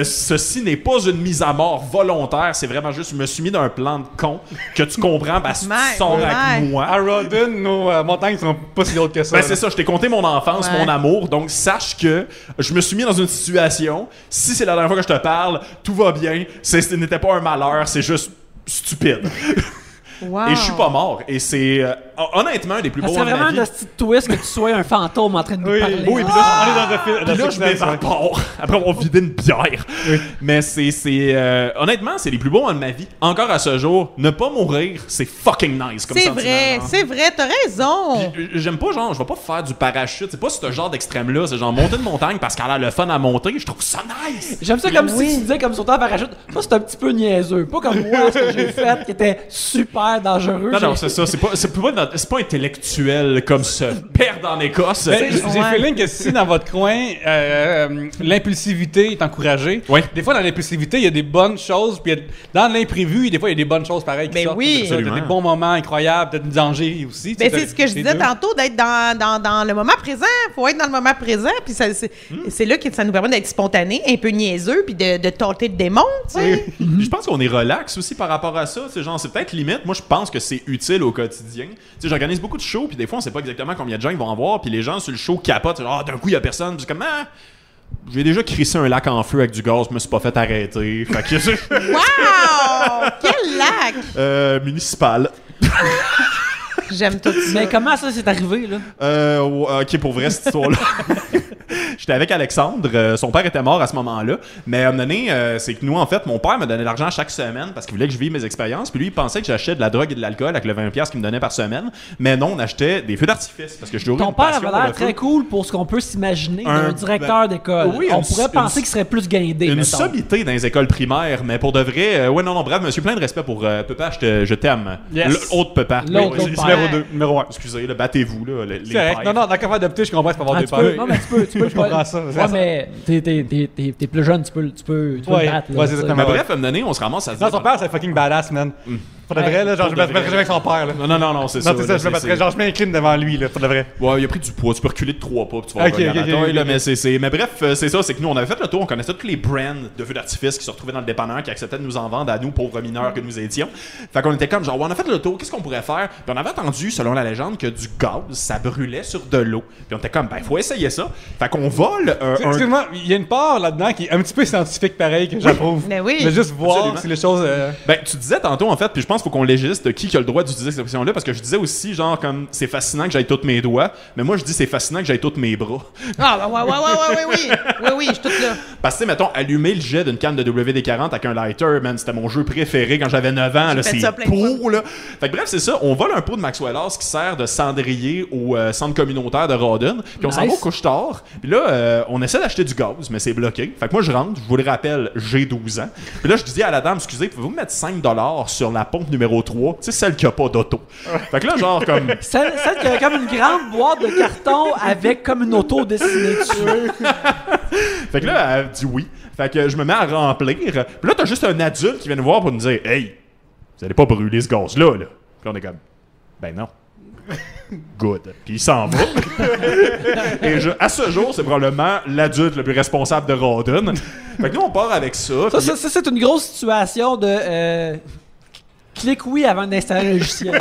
Ceci n'est pas une mise à mort volontaire, c'est vraiment juste, je me suis mis dans un plan de con que tu comprends parce que tu sors avec moi. À Rodden, nos montagnes sont pas si hautes que ça. Ben, c'est ça, je t'ai conté mon enfance, mon amour, donc sache que je me suis mis dans une situation, si c'est la dernière fois que je te parle, tout va bien, ce n'était pas un malheur, c'est juste stupide. Wow. Et je suis pas mort. Et c'est honnêtement un des plus beaux moments de ma vie. C'est vraiment un petit twist que tu sois un fantôme en train de nous parler. Oui, puis là, on est dans Puis là, je m'évapore après avoir vidé une bière. Oui. Mais c'est honnêtement, c'est les plus beaux moments de ma vie. Encore à ce jour, ne pas mourir, c'est fucking nice comme sentiment. C'est vrai, t'as raison. J'aime pas, genre, je vais pas faire du parachute. C'est pas ce genre d'extrême-là. C'est genre monter une montagne parce qu'elle a le fun à monter. Je trouve ça nice. J'aime ça comme si tu disais comme sauter en parachute. Ça, c'est un petit peu niaiseux. Pas comme moi, ce que j'ai fait qui était super dangereux. Non, c'est ça. C'est pas intellectuel comme se perdre en Écosse. J'ai le feeling que si dans votre coin, l'impulsivité est encouragée, des fois dans l'impulsivité, il y a des bonnes choses, puis dans l'imprévu, des fois il y a des bonnes choses pareilles qui sortent. Oui, t'as des bons moments incroyables, peut-être des dangers aussi. Ben, c'est ce que je disais tantôt, d'être dans le moment présent. Faut être dans le moment présent, puis c'est là que ça nous permet d'être spontané, un peu niaiseux, puis de tenter le démon, tu sais. Je pense qu'on est relax aussi par rapport à ça. C'est genre, c'est peut-être limite. Moi, je pense que c'est utile au quotidien. Tu sais, j'organise beaucoup de shows, puis des fois, on sait pas exactement combien de gens ils vont en voir, puis les gens sur le show capotent. Genre, d'un coup, il y a personne. Puis c'est comme, j'ai déjà crissé un lac en feu avec du gaz, je me suis pas fait arrêter. Fait que Wow! Quel lac! Municipal. J'aime tout ça. Mais comment ça s'est arrivé, là? Ok, pour vrai, cette histoire-là. J'étais avec Alexandre. Son père était mort à ce moment-là. Mais à un moment donné, c'est que nous, en fait, mon père me donnait de l'argent chaque semaine parce qu'il voulait que je vive mes expériences. Puis lui, il pensait que j'achetais de la drogue et de l'alcool avec le 20$ qu'il me donnait par semaine. Mais non, on achetait des feux d'artifice. Parce que je Ton père avait l'air très cool pour ce qu'on peut s'imaginer d'un directeur d'école. Oui, on pourrait penser qu'il serait plus guindé. Une sommité dans les écoles primaires. Mais pour de vrai, bref, monsieur, plein de respect pour Papa, je t'aime. Yes. L'autre Papa. Numéro 1. Excusez, battez-vous, là. C'est correct. Non, dans comment adopter, je comprends, c'est pas avoir des pères. Non, mais tu peux je comprends ça. Ouais, mais t'es plus jeune, tu peux le battre. Ouais, c'est exactement. Mais bref, à un moment donné, on se ramasse à se dire. Non, son père, c'est fucking badass, man. Pour de vrai, là, genre, je me battrais jamais avec son père, là. Non, c'est ça. Non, c'est ça, je me battrais, genre, je m'incline devant lui, là, pour de vrai. Ouais, il a pris du poids, tu peux reculer de 3 pas, puis tu vas revenir. Mais bref, c'est ça, c'est que nous, on avait fait le tour, on connaissait tous les brands de feux d'artifice qui se retrouvaient dans le dépanneur, qui acceptaient de nous en vendre à nous, pauvres mineurs que nous étions. Fait qu'on était comme, genre, on a fait le tour, qu'est-ce qu'on pourrait faire? Puis on avait entendu, selon la légende, que du gaz, ça brûlait sur de l'eau. Puis on était comme, faut essayer ça. Fait qu'on vole Excuse-moi, il y a une part là-dedans qui est un petit peu scientifique pareil, que j'approuve. Mais oui. Mais juste voir si les choses. Ben, tu disais tantôt, en fait, puis je pense qu'il faut qu'on légiste qui a le droit d'utiliser cette expression-là, parce que je disais aussi, genre, comme, c'est fascinant que j'aille tous mes doigts, mais moi, je dis, c'est fascinant que j'aille tous mes bras. Ah, oui, je suis toute là. Parce que, mettons, allumer le jet d'une canne de WD-40 avec un lighter, man, c'était mon jeu préféré quand j'avais 9 ans, là, c'est pro, là. Fait que bref, c'est ça, on vole un pot de Maxwell House qui sert de cendrier au centre communautaire de Rawdon, puis on s'en va au couche-tard, puis là, on essaie d'acheter du gaz, mais c'est bloqué. Fait que moi, je rentre, je vous le rappelle, j'ai 12 ans. Puis là, je dis à la dame, excusez, pouvez-vous me mettre 5$ sur la pompe numéro 3, tu sais, celle qui a pas d'auto. Fait que là, genre, comme... Celle qui a comme une grande boîte de carton avec comme une auto dessinée dessus. Fait que là, elle dit oui. Fait que je me mets à remplir. Puis là, t'as juste un adulte qui vient nous voir pour nous dire « Hey, vous allez pas brûler ce gaz-là, là. » Puis on est comme « Ben non. » Good. Puis il s'en va. Et à ce jour, c'est probablement l'adulte le plus responsable de Rawdon. Fait que nous, on part avec ça. Ça, c'est une grosse situation de clique oui avant d'installer le logiciel.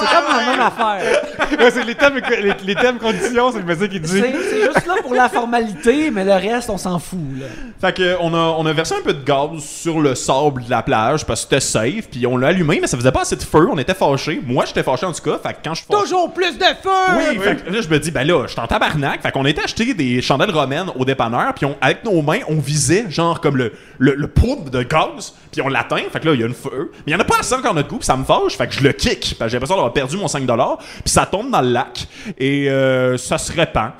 C'est comme la même affaire. Ouais, c'est les thèmes conditions, c'est ça qui dit. C'est juste là pour la formalité, mais le reste, on s'en fout. Là. Fait que on a versé un peu de gaz sur le sable de la plage parce que c'était safe, puis on l'a allumé, mais ça faisait pas assez de feu. On était fâchés. Moi, j'étais fâché en tout cas. Fait que quand je suis Toujours plus de feu! Oui, fait que là, je me dis, ben là, je suis en tabarnak. Fait qu'on était acheter des chandelles romaines au dépanneur, puis avec nos mains, on visait genre comme le poudre de gaz, puis on l'atteint. Fait que là, il y a une feu. Mais il y en a pas assez encore notre goût, puis ça me fâche. Fait que je le kick. J'ai l'impression d'avoir perdu mon 5$, puis ça tombe dans le lac, et ça se répand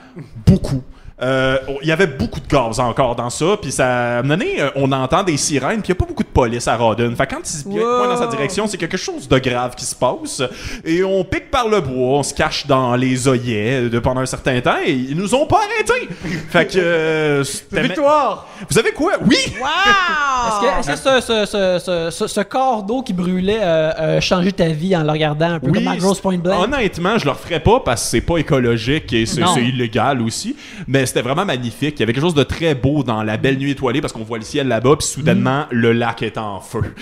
beaucoup. Il y avait beaucoup de gaz encore dans ça, puis ça a donné, on entend des sirènes, puis il n'y a pas beaucoup de police à Rawdon. Fait que quand il pointe dans sa direction, c'est quelque chose de grave qui se passe, et on pique par le bois, on se cache dans les œillets pendant un certain temps, et ils nous ont pas arrêtés. Fait que Victoire! Vous savez quoi? Oui! Wow! Est-ce que ce corps d'eau qui brûlait a changé ta vie en le regardant un peu comme à Grosse Point Blank? Honnêtement, je le referais pas parce que c'est pas écologique et c'est illégal aussi. Mais c'était vraiment magnifique. Il y avait quelque chose de très beau dans la belle nuit étoilée parce qu'on voit le ciel là-bas, puis soudainement, le lac est en feu.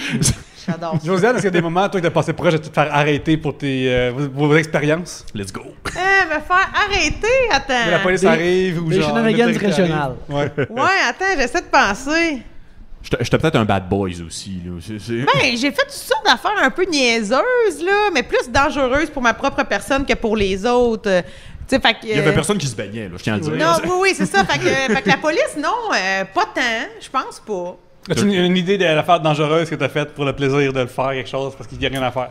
J'adore. Josiane, est-ce qu'il y a des moments, toi, que t'as passé proche de te faire arrêter pour vos expériences? Let's go. Me faire arrêter, attends. Que la police arrive ou des genre... shenanigans le directeur régionales. arrive. Ouais. Ouais, attends, j'essaie de penser. J'étais peut-être un bad boys aussi. Là. Ben, j'ai fait toutes sortes d'affaires un peu niaiseuses, là, mais plus dangereuses pour ma propre personne que pour les autres. Fait que, il y avait personne qui se baignait, là, je tiens à le dire. Non, oui, c'est ça. Fait que la police, non, pas tant. Je pense pas. As-tu une idée de l'affaire dangereuse que t'as faite pour le plaisir de le faire, quelque chose, parce qu'il n'y a rien à faire?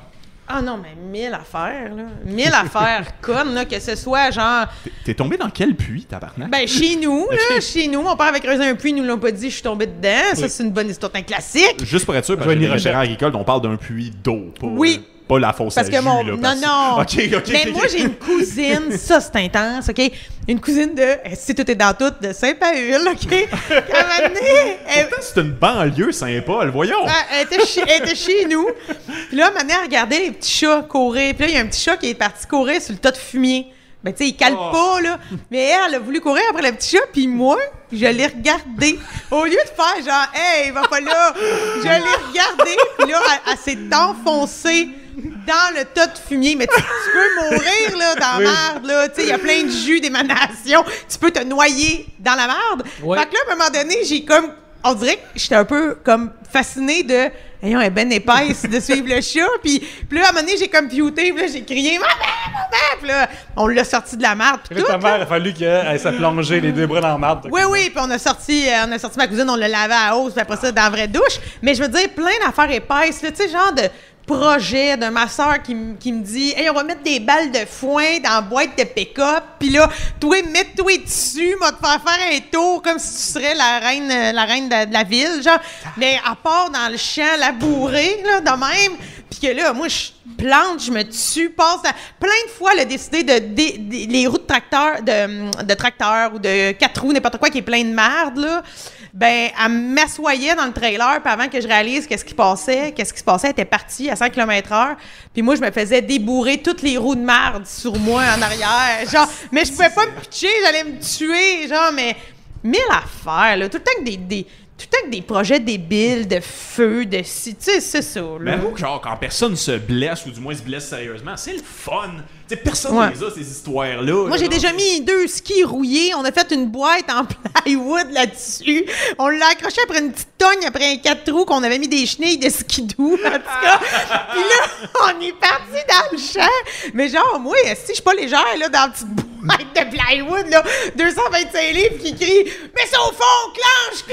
Ah non, mais 1000 affaires, là. 1000 affaires connes, là, que ce soit genre... T'es tombé dans quel puits, tabarnak? Ben, chez nous, là, chez nous. Mon père avait creusé un puits, ils nous l'ont pas dit, je suis tombé dedans. Ça, c'est une bonne histoire, c'est un classique. Juste pour être sûr, parce que les référents agricoles, on parle d'un puits d'eau, pas... Oui. Pas la fosse Parce à que jus, mon... là. Non. OK. Mais moi, j'ai une cousine, ça, c'est intense, OK? Une cousine de... Si tout est dans tout, de Saint-Paul, OK? À un moment donné, C'est une banlieue Saint-Paul, voyons! elle était chez nous. Puis là, ma mère regardait les petits chats courir. Puis là, il y a un petit chat qui est parti courir sur le tas de fumier. Ben, tu sais, il cale pas, là. Mais elle a voulu courir après le petit chat, puis moi, je l'ai regardé. Au lieu de faire genre, hey, va pas là, je l'ai regardé, puis là, elle s'est enfoncée dans le tas de fumier. Mais tu peux mourir, là, dans la merde, là. Tu sais, il y a plein de jus d'émanation. Tu peux te noyer dans la merde. Ouais. Fait que là, à un moment donné, j'ai comme... On dirait que j'étais un peu comme fascinée de... Ayons un ben épaisse de suivre le chat. Puis là, à un moment donné, j'ai computé. Puis là, j'ai crié « Maman! » Puis là, on l'a sorti de la marde. Puis Là, ta mère, il a fallu qu'elle s'est plongée les deux bras dans la marde. Oui. Puis on a sorti ma cousine, on l'a lavé à hausse. Puis après ça, dans la vraie douche. Mais je veux dire, plein d'affaires épaisses. Tu sais, genre de projet de ma soeur qui me dit « Hey, on va mettre des balles de foin dans la boîte de pick-up. Puis là, toi, mets-toi dessus. M'a te faire un tour comme si tu serais la reine de la ville. » Genre, mais à part dans le champ, labourer, là, de même. Puis que là, moi, je plante, je me tue, passe plein de fois, elle a décidé les roues de tracteur, de tracteur ou de 4 roues, n'importe quoi qui est plein de merde, là. Ben, elle m'assoyait dans le trailer, puis avant que je réalise qu'est-ce qui se passait, elle était partie à 100 km/h. Puis moi, je me faisais débourrer toutes les roues de merde sur moi en arrière. Genre, mais je pouvais pas me pitcher, j'allais me tuer, genre, mais 1000 affaires, là. Tout le temps que des projets débiles, de feu, de si, tu sais, c'est ça, là. Mais avoue que, genre, quand personne se blesse, ou du moins se blesse sérieusement, c'est le fun. Tu sais, personne les a, ces histoires-là. Moi, j'ai déjà mis 2 skis rouillés. On a fait une boîte en plywood là-dessus. On l'a accroché après une petite togne, après un 4 roues qu'on avait mis des chenilles de skidoo, en tout cas. Puis là, on est parti dans le champ. Mais genre, moi, si je suis pas légère, là, dans la petite boîte de plywood, là, 225 livres qui crie « Mets ça au fond, clenche! »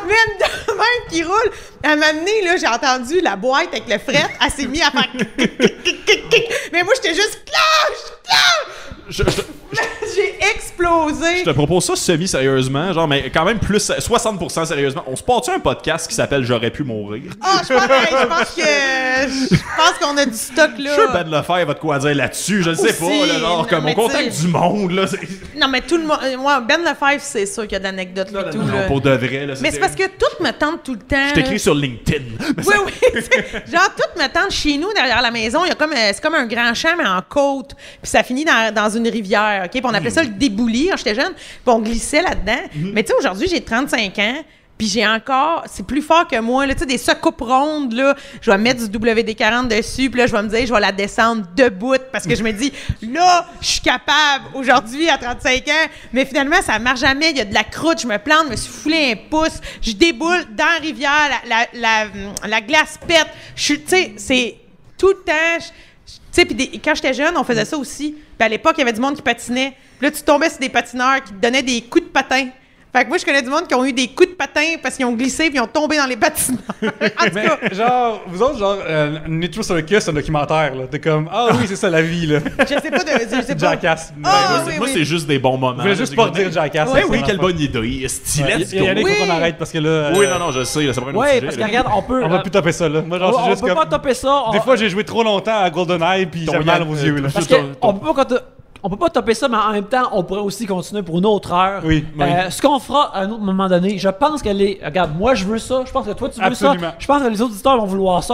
Même de même qui roule. À un moment donné, là, j'ai entendu la boîte avec le fret. Elle s'est mise à faire « Mais moi, j'étais juste clenche! » J'ai explosé. Je te propose ça semi-sérieusement, genre, mais quand même plus 60% sérieusement. On se porte un podcast qui s'appelle « J'aurais pu mourir ». Ah, je pense que je pense qu'on a du stock là. Je suis sûr Ben Lefebvre va de quoi dire là-dessus, je le sais Aussi, pas, là, genre, non, comme on mais contacte tu sais- du monde, là. Non, mais tout le monde. Moi, Ben Lefebvre, c'est sûr qu'il y a d'anecdotes là, tout. Non, là. pour de vrai, là. Mais c'est parce que tout me tente tout le temps. Je là. t'écris sur LinkedIn. Mais Oui, oui. Genre, tout me tente chez nous, derrière la maison. Il y a comme, c'est comme un grand champ, mais en côte. Puis ça finit dans une rivière. OK? Puis on appelait ça le débouli quand j'étais jeune. Puis on glissait là-dedans. Mais tu sais, aujourd'hui, j'ai 35 ans. Puis j'ai encore, c'est plus fort que moi, là, tu sais, des soucoupes rondes, là, je vais mettre du WD-40 dessus, puis là, je vais me dire, je vais la descendre debout, parce que je me dis, là, je suis capable, aujourd'hui, à 35 ans, mais finalement, ça marche jamais, il y a de la croûte, je me plante, je me suis foulé un pouce, je déboule dans la rivière, la glace pète, tu sais, c'est tout le temps, tu sais, puis quand j'étais jeune, on faisait ça aussi, puis à l'époque, il y avait du monde qui patinait, puis là, tu tombais sur des patineurs qui te donnaient des coups de patin. Fait que moi, je connais du monde qui ont eu des coups de patin parce qu'ils ont glissé puis ils ont tombé dans les patineurs. En tout Mais cas, genre, vous autres, genre, Nitro Circus, c'est un documentaire, là. T'es comme, ah oui, c'est ça la vie, là. je sais pas je sais pas. Jackass. Ah, Ouais, oui, moi, oui. c'est juste des bons moments. Je voulais juste pas dire Jackass. Oui, c'est oui, ça, quelle l'enfant. bonne idée. Style, Ouais, let's il y en a go. qui faut qu'on arrête parce que là. Oui, non, je sais, c'est pas un autre Oui, sujet. parce que là. regarde, on peut. On va plus taper ça, là. Moi, genre, c'est on juste peut pas comme. topper ça. Des fois, j'ai joué trop longtemps à GoldenEye puis Ton j'avais mal Yann, aux yeux, là. Parce qu'on peut pas topper ça, mais en même temps, on pourrait aussi continuer pour une autre heure. Oui, oui. Ce qu'on fera à un autre moment donné, je pense que regarde, moi je veux ça, je pense que toi tu veux Absolument. ça, je pense que les auditeurs vont vouloir ça,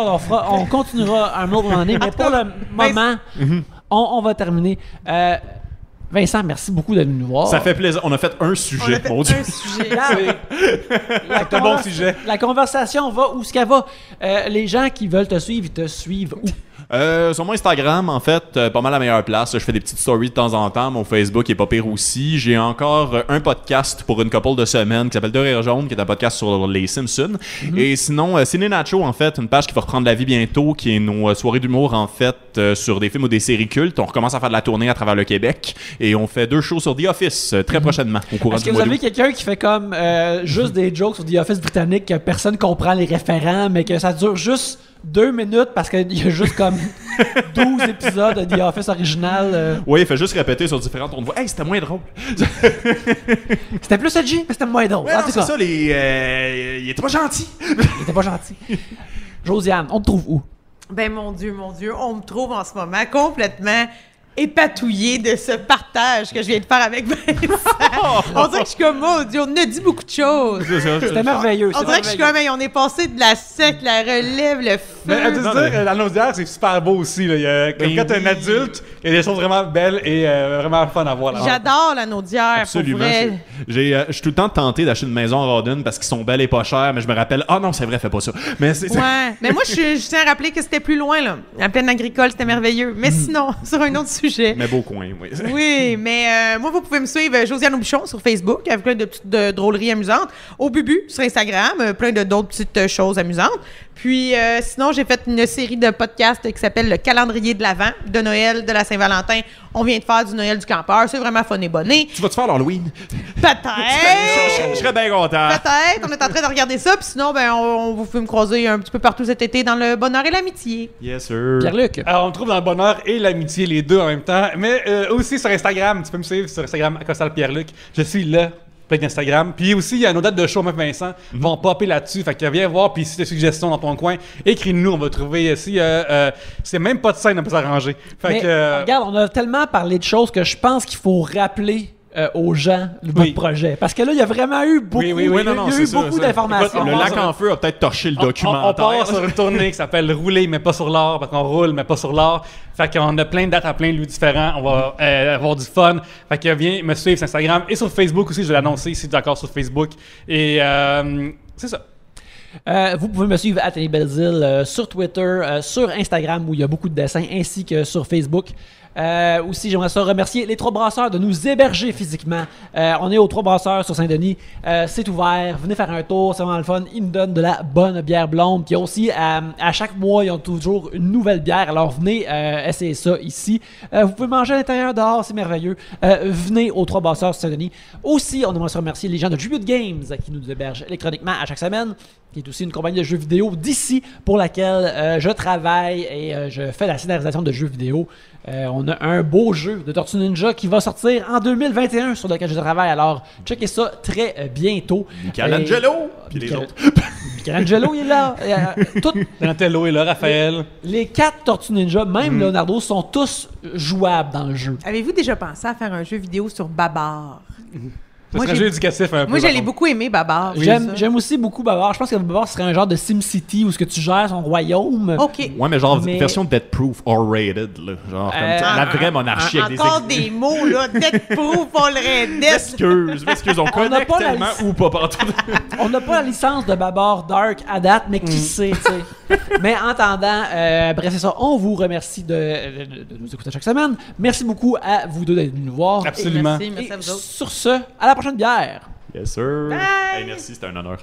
on continuera à un autre moment donné, mais pour le moment, on va terminer. Vincent, merci beaucoup d'être venu nous voir. Ça fait plaisir. On a fait un On sujet, a fait mon Dieu. un sujet. C'est un bon sujet. La conversation va où ce qu'elle va. Les gens qui veulent te suivre, ils te suivent où? Sur mon Instagram, en fait, pas mal la meilleure place. Je fais des petites stories de temps en temps. Mon Facebook est pas pire aussi. J'ai encore un podcast pour une couple de semaines qui s'appelle Deux Rires Jaunes, qui est un podcast sur les Simpsons. Et sinon, Ciné Nacho, en fait, une page qui va reprendre la vie bientôt, qui est nos soirées d'humour, en fait, sur des films ou des séries cultes. On recommence à faire de la tournée à travers le Québec. Et on fait 2 shows sur The Office très prochainement, au courant Est-ce du que vous mois avez d'août. quelqu'un qui fait comme juste des jokes sur The Office britannique, que personne comprend les référents, mais que ça dure juste 2 minutes parce qu'il y a juste comme 12 épisodes de The Office original? Oui, il fait juste répéter sur différents tons de voix. Hey, c'était moins drôle. C'était plus edgy, mais c'était moins drôle. Ouais, En non, tout c'est cas, ça, il était pas gentil. il était pas gentil. Josiane, on te trouve où? Ben mon Dieu, on me trouve en ce moment complètement épatouillée de ce partage que je viens de faire avec Vincent. On dirait que je suis comme, mon Dieu, on a dit beaucoup de choses. C'était merveilleux. On dirait que je suis comme, hey, on est passé de la sec, la relève, le Mais à feu. te dire, la naudière, c'est super beau aussi. Là. Il y a, comme Ben quand t'es un oui. adulte, il y a des choses vraiment belles et vraiment fun à voir. Là. J'adore la naudière, Absolument. pour vrai. Je suis tout le temps tenté d'acheter une maison à Rawdon parce qu'ils sont belles et pas chères, mais je me rappelle, ah non, c'est vrai, fais pas ça. Mais c'est Ouais, mais moi, je tiens à rappeler que c'était plus loin, là. La plaine agricole, c'était merveilleux. Mais sinon, sur un autre sujet. Mais beau coin, oui. Oui, mais moi, vous pouvez me suivre Josiane Aubuchon sur Facebook avec plein de petites drôleries amusantes. Au Bubu sur Instagram, plein d'autres petites choses amusantes. Puis sinon, j'ai fait une série de podcasts qui s'appelle Le calendrier de l'Avent, de Noël, de la Saint-Valentin. On vient de faire du Noël du campeur. C'est vraiment fun et bonné. Tu vas-tu faire l'Halloween? Peut-être! Je serais bien content. Peut-être. On est en train de regarder ça. Puis sinon, ben, on vous fait me croiser un petit peu partout cet été dans le bonheur et l'amitié. Yes, sir. Pierre-Luc. Alors, on me trouve dans le bonheur et l'amitié, les deux en même temps. Mais aussi sur Instagram, tu peux me suivre sur Instagram, Costal Pierre-Luc. Je suis là. Plein d'Instagram. Puis aussi, il y a nos dates de show, Meuf Vincent, vont popper là-dessus. Fait que viens voir, puis si tu as des suggestions dans ton coin, écris-nous, on va trouver. Si c'est même pas de scène, on peut s'arranger. Fait Mais, que. regarde, on a tellement parlé de choses que je pense qu'il faut rappeler aux gens votre Oui. projet. Parce que là, il y a vraiment eu beaucoup, Oui, il y a c'est eu ça, beaucoup ça. d'informations. Le lac en feu a peut-être torché le documentaire. On part sur une tournée qui s'appelle Rouler, mais pas sur l'or, parce qu'on roule, mais pas sur l'or. Fait qu'on a plein de dates à plein de lieux différents. On va avoir du fun. Fait que viens me suivre sur Instagram et sur Facebook aussi. Je vais l'annoncer si tu es d'accord sur Facebook. Et c'est ça. Vous pouvez me suivre à Télé Belzile sur Twitter, sur Instagram où il y a beaucoup de dessins, ainsi que sur Facebook. Aussi, j'aimerais ça remercier les Trois Brasseurs de nous héberger physiquement. On est aux Trois Brasseurs sur Saint-Denis. C'est ouvert. Venez faire un tour. C'est vraiment le fun. Ils nous donnent de la bonne bière blonde. Puis aussi, à chaque mois, ils ont toujours une nouvelle bière. Alors, venez essayer ça ici. Vous pouvez manger à l'intérieur, dehors. C'est merveilleux. Venez aux Trois Brasseurs sur Saint-Denis. Aussi, on aimerait se remercier les gens de Tribute Games qui nous hébergent électroniquement à chaque semaine. qui est aussi une compagnie de jeux vidéo d'ici pour laquelle je travaille et je fais la scénarisation de jeux vidéo. On a un beau jeu de Tortue Ninja qui va sortir en 2021 sur lequel je travaille. Alors, checkez ça très bientôt. Michelangelo! Puis les autres. Michelangelo, il est là. Donatello est là, Raphaël. Les 4 Tortues Ninja, même Leonardo, sont tous jouables dans le jeu. Avez-vous déjà pensé à faire un jeu vidéo sur Babar? Ça serait un jeu éducatif un peu. Moi, j'allais beaucoup aimer Babar. J'aime aussi beaucoup Babar. Je pense que Babar serait un genre de SimCity où ce que tu gères son royaume. OK. Ouais, mais genre version Death Proof R-rated, là. Genre comme la vraie monarchie avec encore des mots, là. Death Proof, on le répète. Excuse, on connaît tellement ou pas partout. On n'a pas la licence de Babar Dark à date, mais qui sait, tu sais. Mais en attendant, bref, c'est ça. On vous remercie de nous écouter chaque semaine. Merci beaucoup à vous deux d'être venus nous voir. Absolument. Merci à vous autres. Sur ce, à la prochaine bière. Yes, sir. Bye. Hey, merci, c'était un honneur.